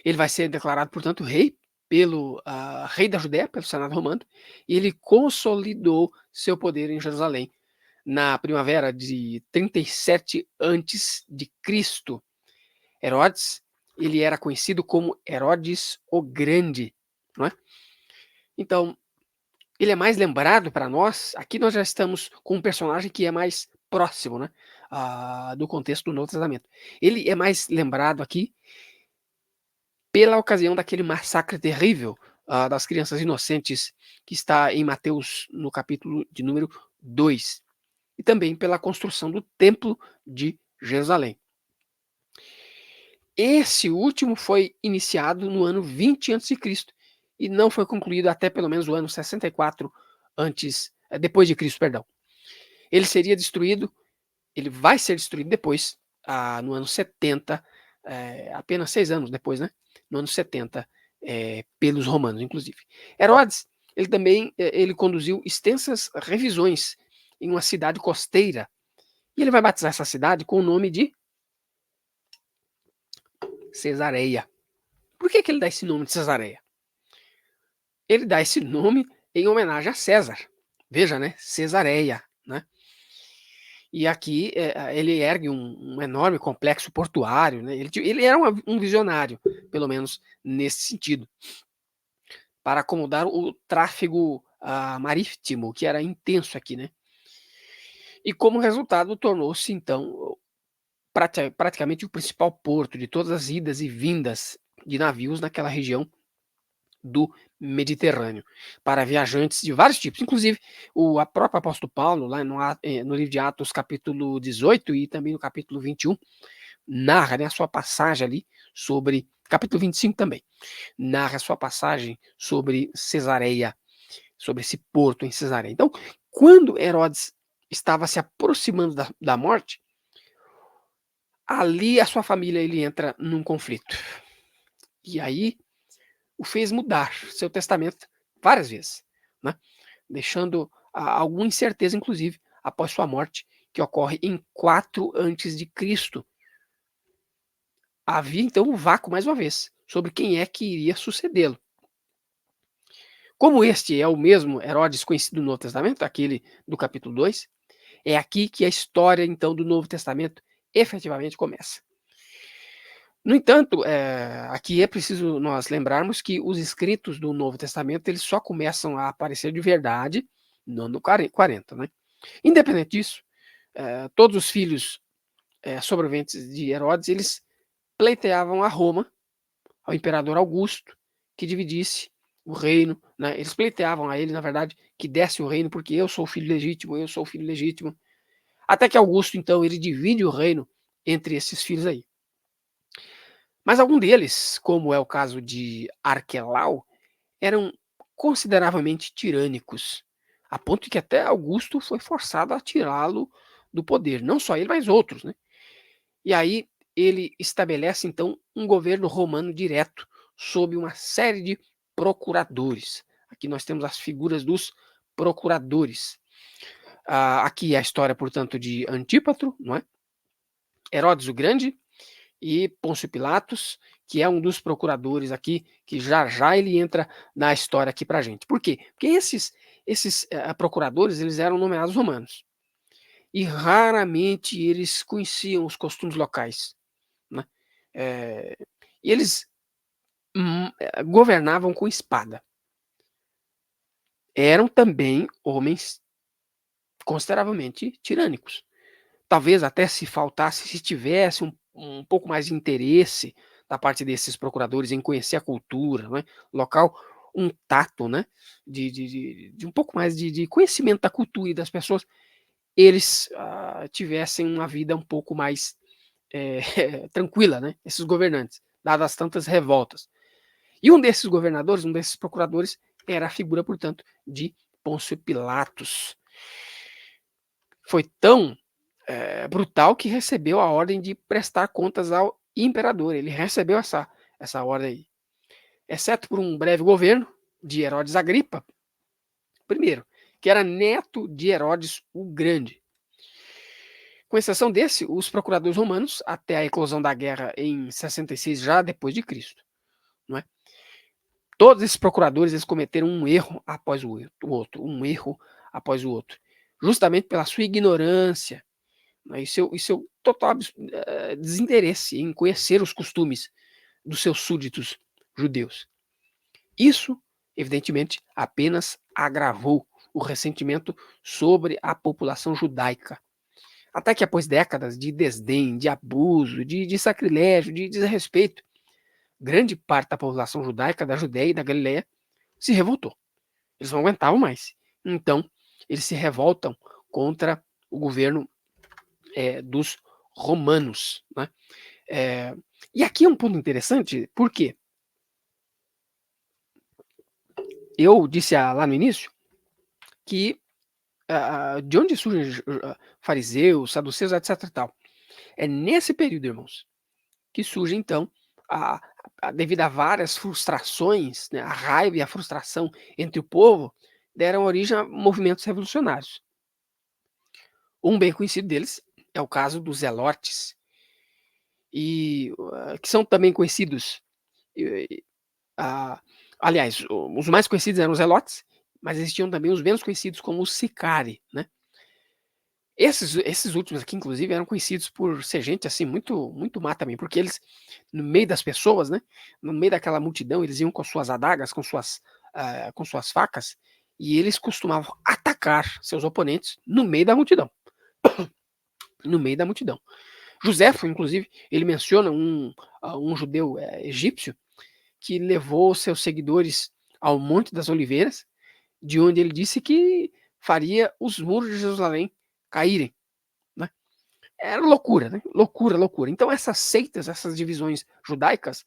Ele vai ser declarado, portanto, rei pelo rei da Judéia, pelo Senado romano, e ele consolidou seu poder em Jerusalém na primavera de 37 antes de Cristo. Herodes, ele era conhecido como Herodes o Grande, não é? Então, ele é mais lembrado para nós, aqui nós já estamos com um personagem que é mais próximo, né, do contexto do Novo Testamento. Ele é mais lembrado aqui pela ocasião daquele massacre terrível das crianças inocentes que está em Mateus, no capítulo de número 2, e também pela construção do Templo de Jerusalém. Esse último foi iniciado no ano 20 a.C. e não foi concluído até pelo menos o ano 64 depois de Cristo, perdão. Ele seria destruído ele vai ser destruído depois, no ano 70, apenas 6 anos depois, né, no ano 70, pelos romanos, inclusive. Herodes, ele também ele conduziu extensas revisões em uma cidade costeira, e ele vai batizar essa cidade com o nome de Cesareia. Por que ele dá esse nome de Cesareia? Ele dá esse nome em homenagem a César. Veja, né? Cesareia, né? E aqui ele ergue um enorme complexo portuário, né? Ele era um visionário, pelo menos nesse sentido, para acomodar o tráfego marítimo, que era intenso aqui, né? E como resultado, tornou-se, então, praticamente o principal porto de todas as idas e vindas de navios naquela região do Mediterrâneo, para viajantes de vários tipos, inclusive o próprio apóstolo Paulo, lá no livro de Atos, capítulo 18 e também no capítulo 21, narra, né, a sua passagem ali sobre, capítulo 25 também, narra a sua passagem sobre Cesareia, sobre esse porto em Cesareia. Então, quando Herodes estava se aproximando da morte, ali a sua família ele entra num conflito. E aí o fez mudar seu testamento várias vezes, né? Deixando alguma incerteza, inclusive, após sua morte, que ocorre em 4 antes de Cristo. Havia então um vácuo mais uma vez sobre quem é que iria sucedê-lo. Como este é o mesmo Herodes conhecido no Novo Testamento, aquele do capítulo 2, é aqui que a história então do Novo Testamento efetivamente começa. No entanto, aqui é preciso nós lembrarmos que os escritos do Novo Testamento eles só começam a aparecer de verdade no ano 40, né? Independente disso, todos os filhos sobreviventes de Herodes, eles pleiteavam a Roma, ao imperador Augusto, que dividisse o reino, né? Eles pleiteavam a ele, na verdade, que desse o reino, porque eu sou o filho legítimo, eu sou o filho legítimo. Até que Augusto, então, ele divide o reino entre esses filhos aí. Mas algum deles, como é o caso de Arquelau, eram consideravelmente tirânicos, a ponto de que até Augusto foi forçado a tirá-lo do poder, não só ele, mas outros, né? E aí ele estabelece então um governo romano direto, sob uma série de procuradores. Aqui nós temos as figuras dos procuradores. Aqui a história, portanto, de Antípatro, não é? Herodes o Grande, e Pôncio Pilatos, que é um dos procuradores aqui, que já já ele entra na história aqui para a gente. Por quê? Porque esses procuradores eles eram nomeados romanos e raramente eles conheciam os costumes locais, né? E eles governavam com espada. Eram também homens consideravelmente tirânicos. Talvez até se tivesse um pouco mais de interesse da parte desses procuradores em conhecer a cultura, né, local, um tato, né, de um pouco mais de conhecimento da cultura e das pessoas, eles tivessem uma vida um pouco mais tranquila, né, esses governantes, dadas tantas revoltas. E um desses governadores, um desses procuradores, era a figura, portanto, de Pôncio Pilatos. Foi tão brutal que recebeu a ordem de prestar contas ao imperador. Ele recebeu essa ordem aí. Exceto por um breve governo de Herodes Agripa, primeiro, que era neto de Herodes o Grande. Com exceção desse, os procuradores romanos, até a eclosão da guerra em 66, já depois de Cristo, não é? Todos esses procuradores eles cometeram um erro após o outro, um erro após o outro, justamente pela sua ignorância, né, e seu total desinteresse em conhecer os costumes dos seus súditos judeus. Isso, evidentemente, apenas agravou o ressentimento sobre a população judaica. Até que após décadas de desdém, de abuso, de sacrilégio, de desrespeito, grande parte da população judaica da Judéia e da Galileia se revoltou. Eles não aguentavam mais. Então, eles se revoltam contra o governo dos romanos, né? E aqui é um ponto interessante, porque eu disse lá no início que de onde surgem fariseus, saduceus, etc. E tal. É nesse período, irmãos, que surge então, a, devido a várias frustrações, né, a raiva e a frustração entre o povo, deram origem a movimentos revolucionários. Um bem conhecido deles é o caso dos Zelotes, que são também conhecidos, e, ah, aliás, os mais conhecidos eram os Zelotes, mas existiam também os menos conhecidos como os Sicari, né? Esses últimos aqui, inclusive, eram conhecidos por ser gente assim muito má também, porque eles, no meio das pessoas, né, no meio daquela multidão, eles iam com suas adagas, com suas facas, e eles costumavam atacar seus oponentes no meio da multidão. No meio da multidão. Joséfo, inclusive, ele menciona um judeu egípcio que levou seus seguidores ao Monte das Oliveiras, de onde ele disse que faria os muros de Jerusalém caírem. Né? Era loucura, né? Loucura, loucura. Então essas seitas, essas divisões judaicas,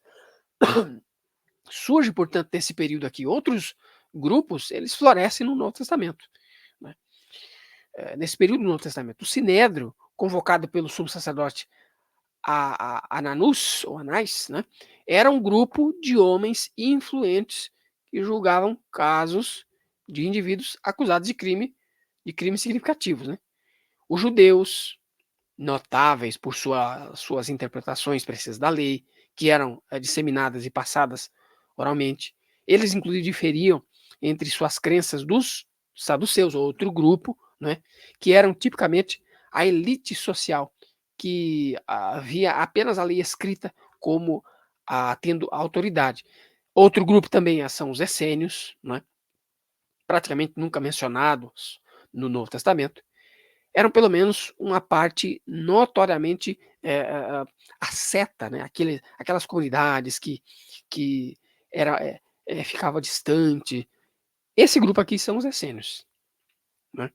surgem, portanto, nesse período aqui. Outros grupos, eles florescem no Novo Testamento. Né? Nesse período do Novo Testamento. O Sinédrio, convocado pelo sumo sacerdote Ananus, ou Anás, né? Era um grupo de homens influentes que julgavam casos de indivíduos acusados de crimes significativos. Né? Os judeus, notáveis por suas interpretações precisas da lei, que eram disseminadas e passadas oralmente. Eles, inclusive, diferiam entre suas crenças dos saduceus, outro grupo, né, que eram tipicamente a elite social, que via apenas a lei escrita como tendo autoridade. Outro grupo também são os essênios, né, praticamente nunca mencionados no Novo Testamento, eram pelo menos uma parte notoriamente asceta, né? Aquelas comunidades que ficava distante. Esse grupo aqui são os essênios. Né?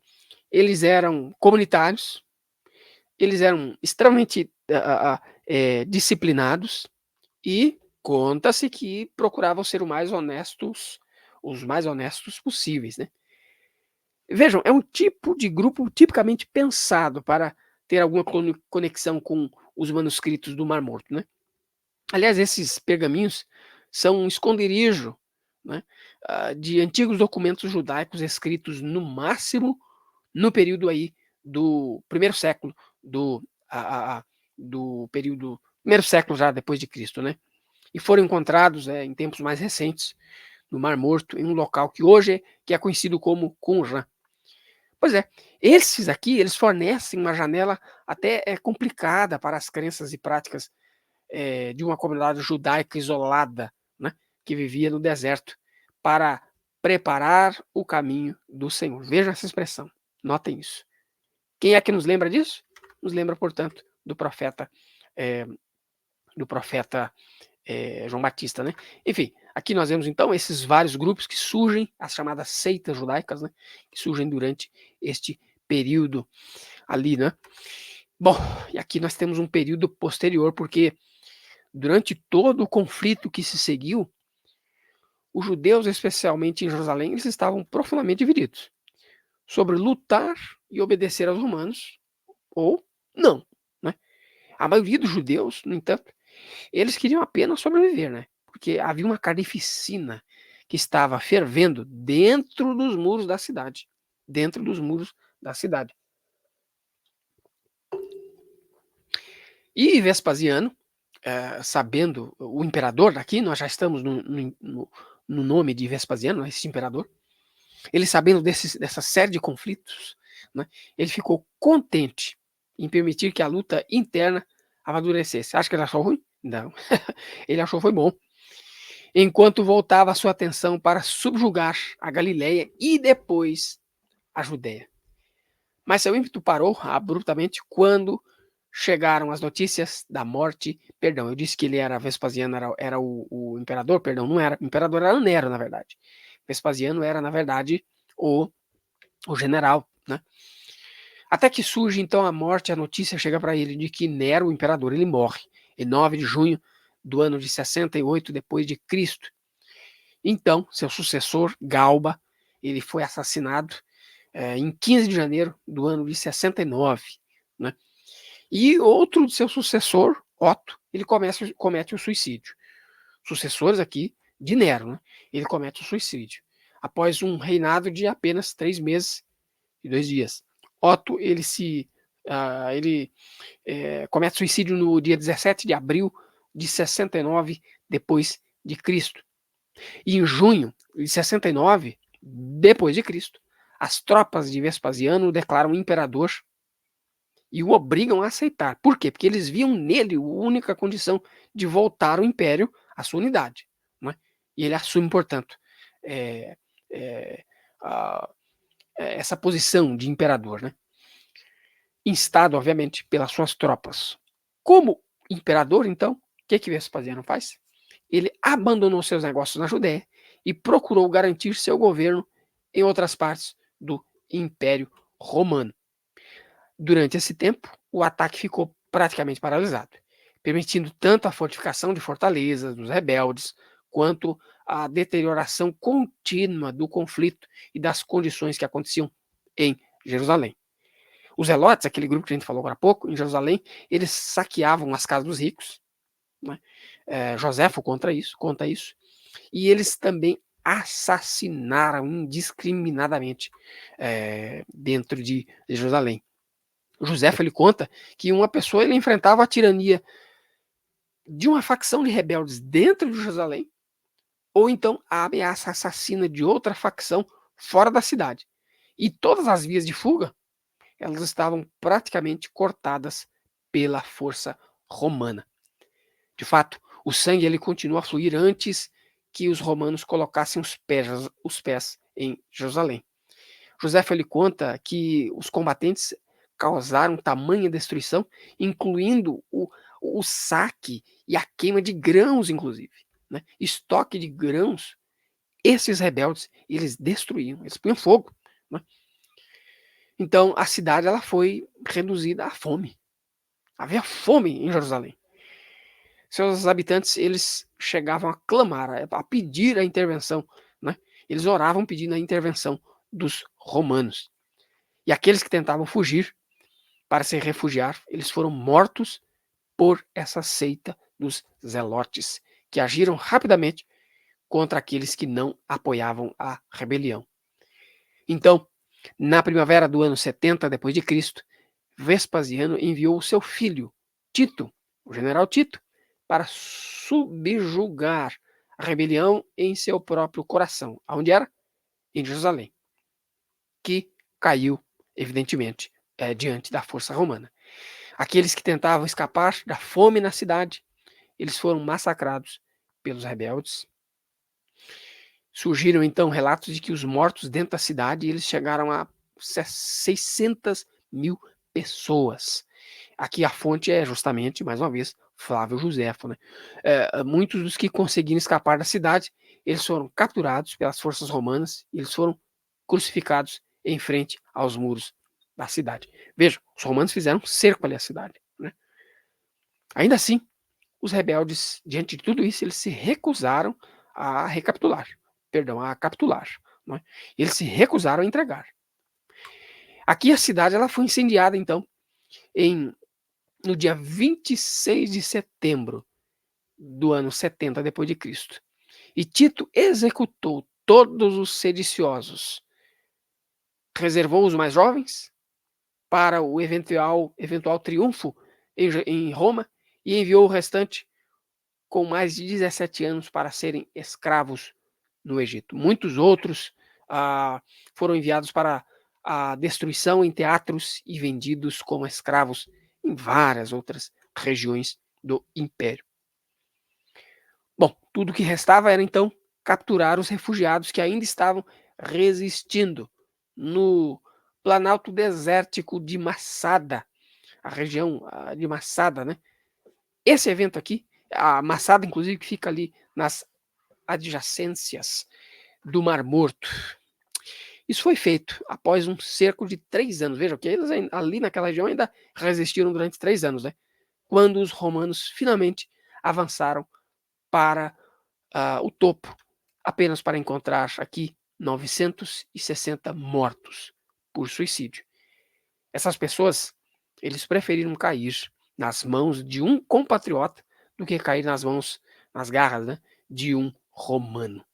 Eles eram comunitários, eles eram extremamente disciplinados e conta-se que procuravam ser os mais honestos possíveis, né? Vejam, é um tipo de grupo tipicamente pensado para ter alguma conexão com os manuscritos do Mar Morto, né? Aliás, esses pergaminhos são um esconderijo, né, de antigos documentos judaicos escritos no máximo no período aí do primeiro século do período primeiro século já depois de Cristo, né? E foram encontrados em tempos mais recentes no Mar Morto, em um local que hoje que é conhecido como Qumran. Pois é, esses aqui, eles fornecem uma janela até complicada para as crenças e práticas de uma comunidade judaica isolada, né, que vivia no deserto, para preparar o caminho do Senhor. Vejam essa expressão, notem isso. Quem é que nos lembra disso? Nos lembra, portanto, eh, do profeta João Batista, né? Enfim, aqui nós vemos então esses vários grupos que surgem, as chamadas seitas judaicas, né? Que surgem durante este período ali, né? Bom, e aqui nós temos um período posterior, porque durante todo o conflito que se seguiu, os judeus, especialmente em Jerusalém, eles estavam profundamente divididos sobre lutar e obedecer aos romanos ou não, né? A maioria dos judeus, no entanto, eles queriam apenas sobreviver, né? Porque havia uma carnificina que estava fervendo dentro dos muros da cidade. Dentro dos muros da cidade. E Vespasiano, sabendo, o imperador aqui, nós já estamos no nome de Vespasiano, esse imperador, ele sabendo dessa série de conflitos, né, ele ficou contente em permitir que a luta interna amadurecesse. Acha que ele achou ruim? Não. Ele achou foi bom. Enquanto voltava a sua atenção para subjugar a Galileia e depois a Judéia. Mas seu ímpeto parou abruptamente quando chegaram as notícias da morte. Perdão, eu disse que ele era Vespasiano, era o imperador, perdão, não era. O imperador era Nero, na verdade. Vespasiano era, na verdade, o general, né? Até que surge então a morte, a notícia chega para ele de que Nero, o imperador, ele morre em 9 de junho do ano de 68 depois de Cristo. Então, seu sucessor, Galba, ele foi assassinado em 15 de janeiro do ano de 69, né? E outro de seu sucessor, Otto, ele comete o suicídio. Sucessores aqui de Nero, né? Ele comete o suicídio após um reinado de apenas 3 meses e 2 dias. Otto, ele comete suicídio no dia 17 de abril de 69 depois de Cristo. E em junho de 69 depois de Cristo, as tropas de Vespasiano o declaram imperador e o obrigam a aceitar. Por quê? Porque eles viam nele a única condição de voltar o império à sua unidade. Né? E ele assume, portanto, é, é, a, essa posição de imperador, né? Instado, obviamente, pelas suas tropas. Como imperador, então, o que Vespasiano faz? Ele abandonou seus negócios na Judéia e procurou garantir seu governo em outras partes do Império Romano. Durante esse tempo, o ataque ficou praticamente paralisado, permitindo tanto a fortificação de fortalezas dos rebeldes, quanto a deterioração contínua do conflito e das condições que aconteciam em Jerusalém. Os Zelotes, aquele grupo que a gente falou agora há pouco, em Jerusalém, eles saqueavam as casas dos ricos, né? Joséfo conta isso, e eles também assassinaram indiscriminadamente dentro de Jerusalém. Joséfo ele conta que uma pessoa ele enfrentava a tirania de uma facção de rebeldes dentro de Jerusalém, ou então a ameaça assassina de outra facção fora da cidade. E todas as vias de fuga, elas estavam praticamente cortadas pela força romana. De fato, o sangue ele continua a fluir antes que os romanos colocassem os pés em Jerusalém. Joséfo ele conta que os combatentes causaram tamanha destruição, incluindo o saque e a queima de grãos, inclusive. Né? Estoque de grãos, esses rebeldes, eles destruíam, eles punham fogo. Né? Então, a cidade ela foi reduzida à fome. Havia fome em Jerusalém. Seus habitantes, eles chegavam a clamar, a pedir a intervenção. Né? Eles oravam pedindo a intervenção dos romanos. E aqueles que tentavam fugir para se refugiar, eles foram mortos por essa seita dos zelotes, que agiram rapidamente contra aqueles que não apoiavam a rebelião. Então, na primavera do ano 70 depois de Cristo, Vespasiano enviou o seu filho, Tito, o general Tito, para subjugar a rebelião em seu próprio coração. Onde era? Em Jerusalém, que caiu, evidentemente, diante da força romana. Aqueles que tentavam escapar da fome na cidade, eles foram massacrados pelos rebeldes. Surgiram então relatos de que os mortos dentro da cidade eles chegaram a 600 mil pessoas. Aqui a fonte é justamente, mais uma vez, Flávio Joséfo. Né? Muitos dos que conseguiram escapar da cidade, eles foram capturados pelas forças romanas e eles foram crucificados em frente aos muros da cidade. Veja, os romanos fizeram um cerco ali à cidade. Né? Ainda assim, os rebeldes, diante de tudo isso, eles se recusaram a capitular. Né? Eles se recusaram a entregar. Aqui a cidade ela foi incendiada, então, no dia 26 de setembro do ano 70 depois de Cristo. E Tito executou todos os sediciosos. Reservou os mais jovens para o eventual triunfo em Roma e enviou o restante com mais de 17 anos para serem escravos no Egito. Muitos outros foram enviados para a destruição em teatros e vendidos como escravos em várias outras regiões do Império. Bom, tudo que restava era então capturar os refugiados que ainda estavam resistindo no Planalto Desértico de Massada, a região de Massada, né? Esse evento aqui, a Massada, inclusive, que fica ali nas adjacências do Mar Morto. Isso foi feito após um cerco de 3 anos. Vejam que eles ali naquela região ainda resistiram durante 3 anos, né? Quando os romanos finalmente avançaram para o topo, apenas para encontrar aqui 960 mortos por suicídio. Essas pessoas, eles preferiram cair nas mãos de um compatriota do que cair nas garras, né, de um romano.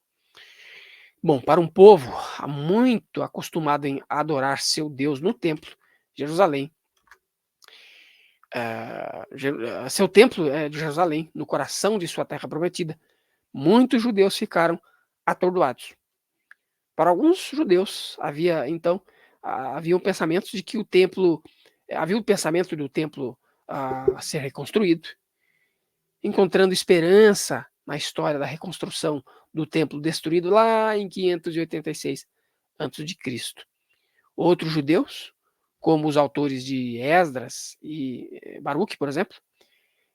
Bom, para um povo muito acostumado em adorar seu Deus no templo, Jerusalém, seu templo é de Jerusalém, no coração de sua terra prometida, muitos judeus ficaram atordoados. Para alguns judeus haviam pensamentos de que o templo, havia o pensamento do templo a ser reconstruído, encontrando esperança na história da reconstrução do templo destruído lá em 586 a.C. Outros judeus, como os autores de Esdras e Baruque, por exemplo,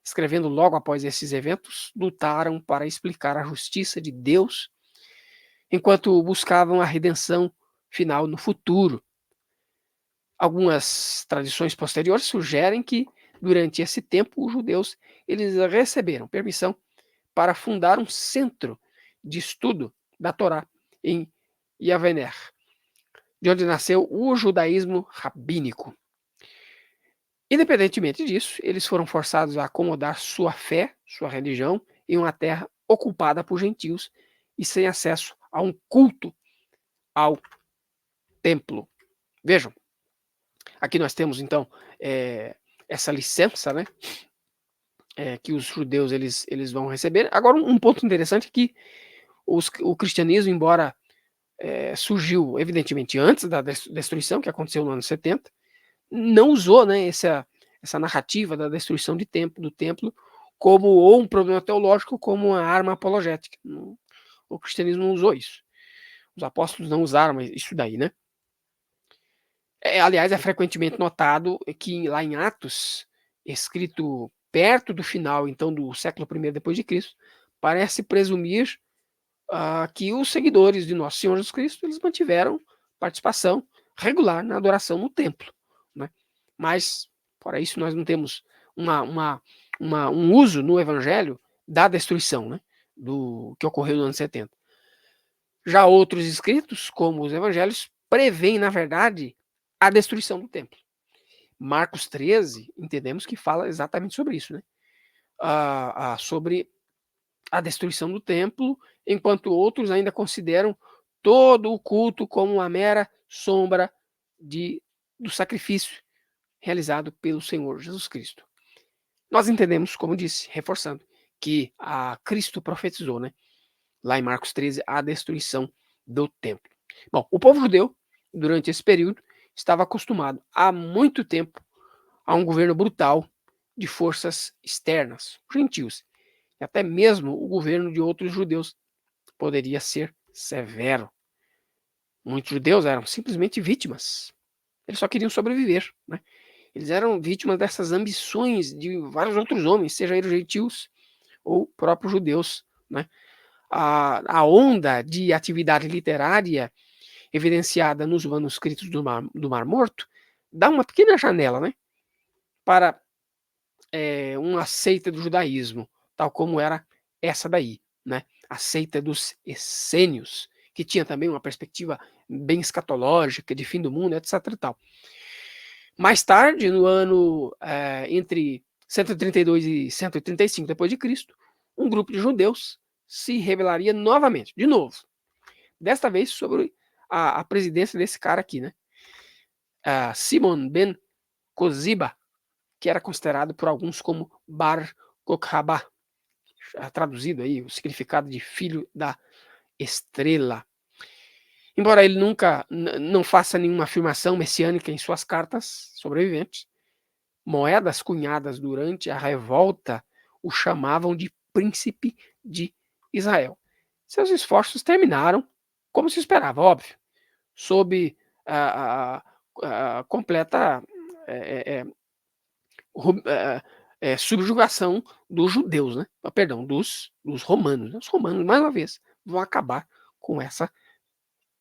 escrevendo logo após esses eventos, lutaram para explicar a justiça de Deus, enquanto buscavam a redenção final no futuro. Algumas tradições posteriores sugerem que, durante esse tempo, os judeus eles receberam permissão para fundar um centro de estudo da Torá em Yavner, de onde nasceu o judaísmo rabínico. Independentemente disso, eles foram forçados a acomodar sua fé, sua religião, em uma terra ocupada por gentios e sem acesso a um culto ao templo. Vejam, aqui nós temos então essa licença, né, que os judeus eles vão receber. Agora, um ponto interessante é que o cristianismo, embora surgiu evidentemente antes da destruição, que aconteceu no ano 70, não usou, né, essa narrativa da destruição do templo como ou um problema teológico, como uma arma apologética. O cristianismo não usou isso. Os apóstolos não usaram isso daí, né? Aliás, é frequentemente notado que lá em Atos, escrito perto do final, então, do século I depois de Cristo, parece presumir que os seguidores de Nosso Senhor Jesus Cristo eles mantiveram participação regular na adoração no templo, né? Mas, para isso, nós não temos um uso no Evangelho da destruição, né, do que ocorreu no ano 70. Já outros escritos, como os Evangelhos, prevêem, na verdade, a destruição do templo. Marcos 13, entendemos que fala exatamente sobre isso, né? Sobre a destruição do templo, enquanto outros ainda consideram todo o culto como uma mera sombra do sacrifício realizado pelo Senhor Jesus Cristo. Nós entendemos, como disse, reforçando, que Cristo profetizou, né, lá em Marcos 13, a destruição do templo. Bom, o povo judeu, durante esse período, estava acostumado há muito tempo a um governo brutal de forças externas, gentios. E até mesmo o governo de outros judeus poderia ser severo. Muitos judeus eram simplesmente vítimas. Eles só queriam sobreviver, né? Eles eram vítimas dessas ambições de vários outros homens, seja eles gentios ou próprios judeus, né? A onda de atividade literária evidenciada nos manuscritos do Mar Morto dá uma pequena janela, né, para uma seita do judaísmo, tal como era essa daí, né, a seita dos essênios, que tinha também uma perspectiva bem escatológica, de fim do mundo, etc. E tal. Mais tarde, no ano entre 132 e 135 depois de Cristo, um grupo de judeus se rebelaria novamente, de novo. Desta vez sobre a presidência desse cara aqui, né? Simon ben Koziba, que era considerado por alguns como Bar Kokhba, traduzido aí o significado de filho da estrela. Embora ele nunca não faça nenhuma afirmação messiânica em suas cartas sobreviventes, moedas cunhadas durante a revolta o chamavam de príncipe de Israel. Seus esforços terminaram, como se esperava, óbvio, sob a completa subjugação dos judeus, né? Perdão, dos romanos. Os romanos, mais uma vez, vão acabar com essa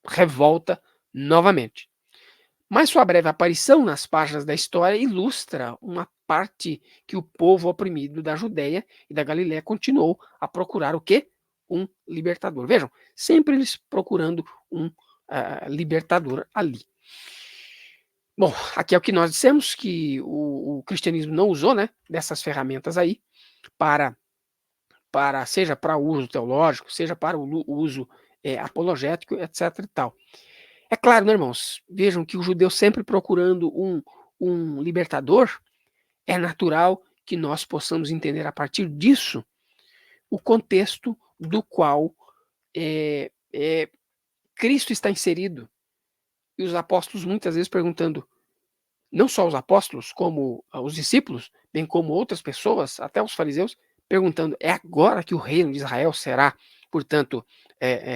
revolta novamente. Mas sua breve aparição nas páginas da história ilustra uma parte que o povo oprimido da Judéia e da Galiléia continuou a procurar o quê? Um libertador. Vejam, sempre eles procurando um libertador ali. Bom, aqui é o que nós dissemos, que o cristianismo não usou, né, dessas ferramentas aí para seja para uso teológico, seja para o uso, apologético, etc e tal. É claro, né, irmãos, vejam que o judeu sempre procurando um libertador, é natural que nós possamos entender a partir disso, o contexto do qual, Cristo está inserido. E os apóstolos muitas vezes perguntando, não só os apóstolos, como os discípulos, bem como outras pessoas, até os fariseus, perguntando: é agora que o reino de Israel será, portanto,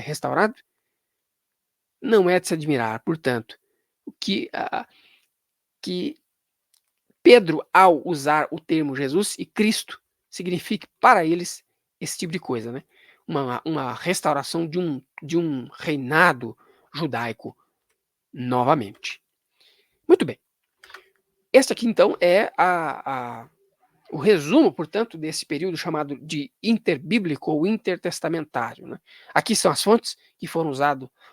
restaurado? Não é de se admirar, portanto, que, que Pedro, ao usar o termo Jesus e Cristo, signifique para eles esse tipo de coisa, né? Uma restauração de um reinado judaico novamente. Muito bem. Este aqui, então, é o resumo, portanto, desse período chamado de interbíblico ou intertestamentário. Né? Aqui são as fontes que foram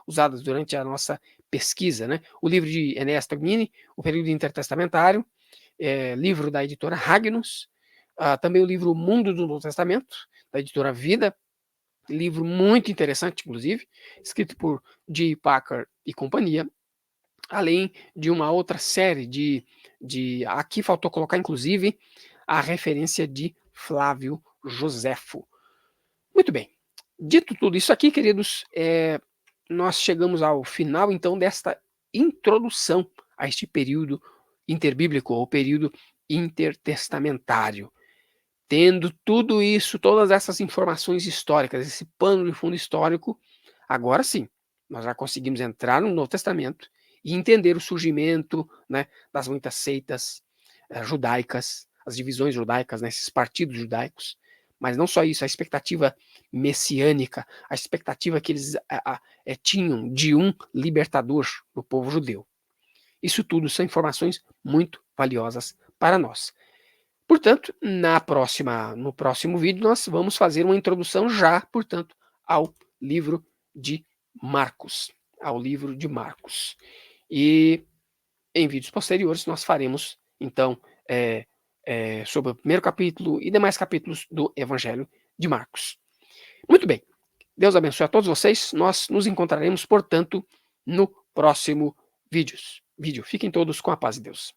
usadas durante a nossa pesquisa. Né? O livro de Enéas Togmini, o período intertestamentário, livro da editora Ragnus, também o livro Mundo do Novo Testamento, da editora Vida, livro muito interessante, inclusive, escrito por J. Packer e companhia, além de uma outra série aqui faltou colocar, inclusive, a referência de Flávio Joséfo. Muito bem. Dito tudo isso aqui, queridos, nós chegamos ao final, então, desta introdução a este período interbíblico, ou período intertestamentário. Tendo tudo isso, todas essas informações históricas, esse pano de fundo histórico, agora sim, nós já conseguimos entrar no Novo Testamento e entender o surgimento, né, das muitas seitas judaicas, as divisões judaicas, né, esses partidos judaicos. Mas não só isso, a expectativa messiânica, a expectativa que eles tinham de um libertador do povo judeu. Isso tudo são informações muito valiosas para nós. Portanto, no próximo vídeo, nós vamos fazer uma introdução já, portanto, ao livro de Marcos. Ao livro de Marcos. E em vídeos posteriores nós faremos, então, sobre o primeiro capítulo e demais capítulos do Evangelho de Marcos. Muito bem. Deus abençoe a todos vocês. Nós nos encontraremos, portanto, no próximo vídeo. Fiquem todos com a paz de Deus.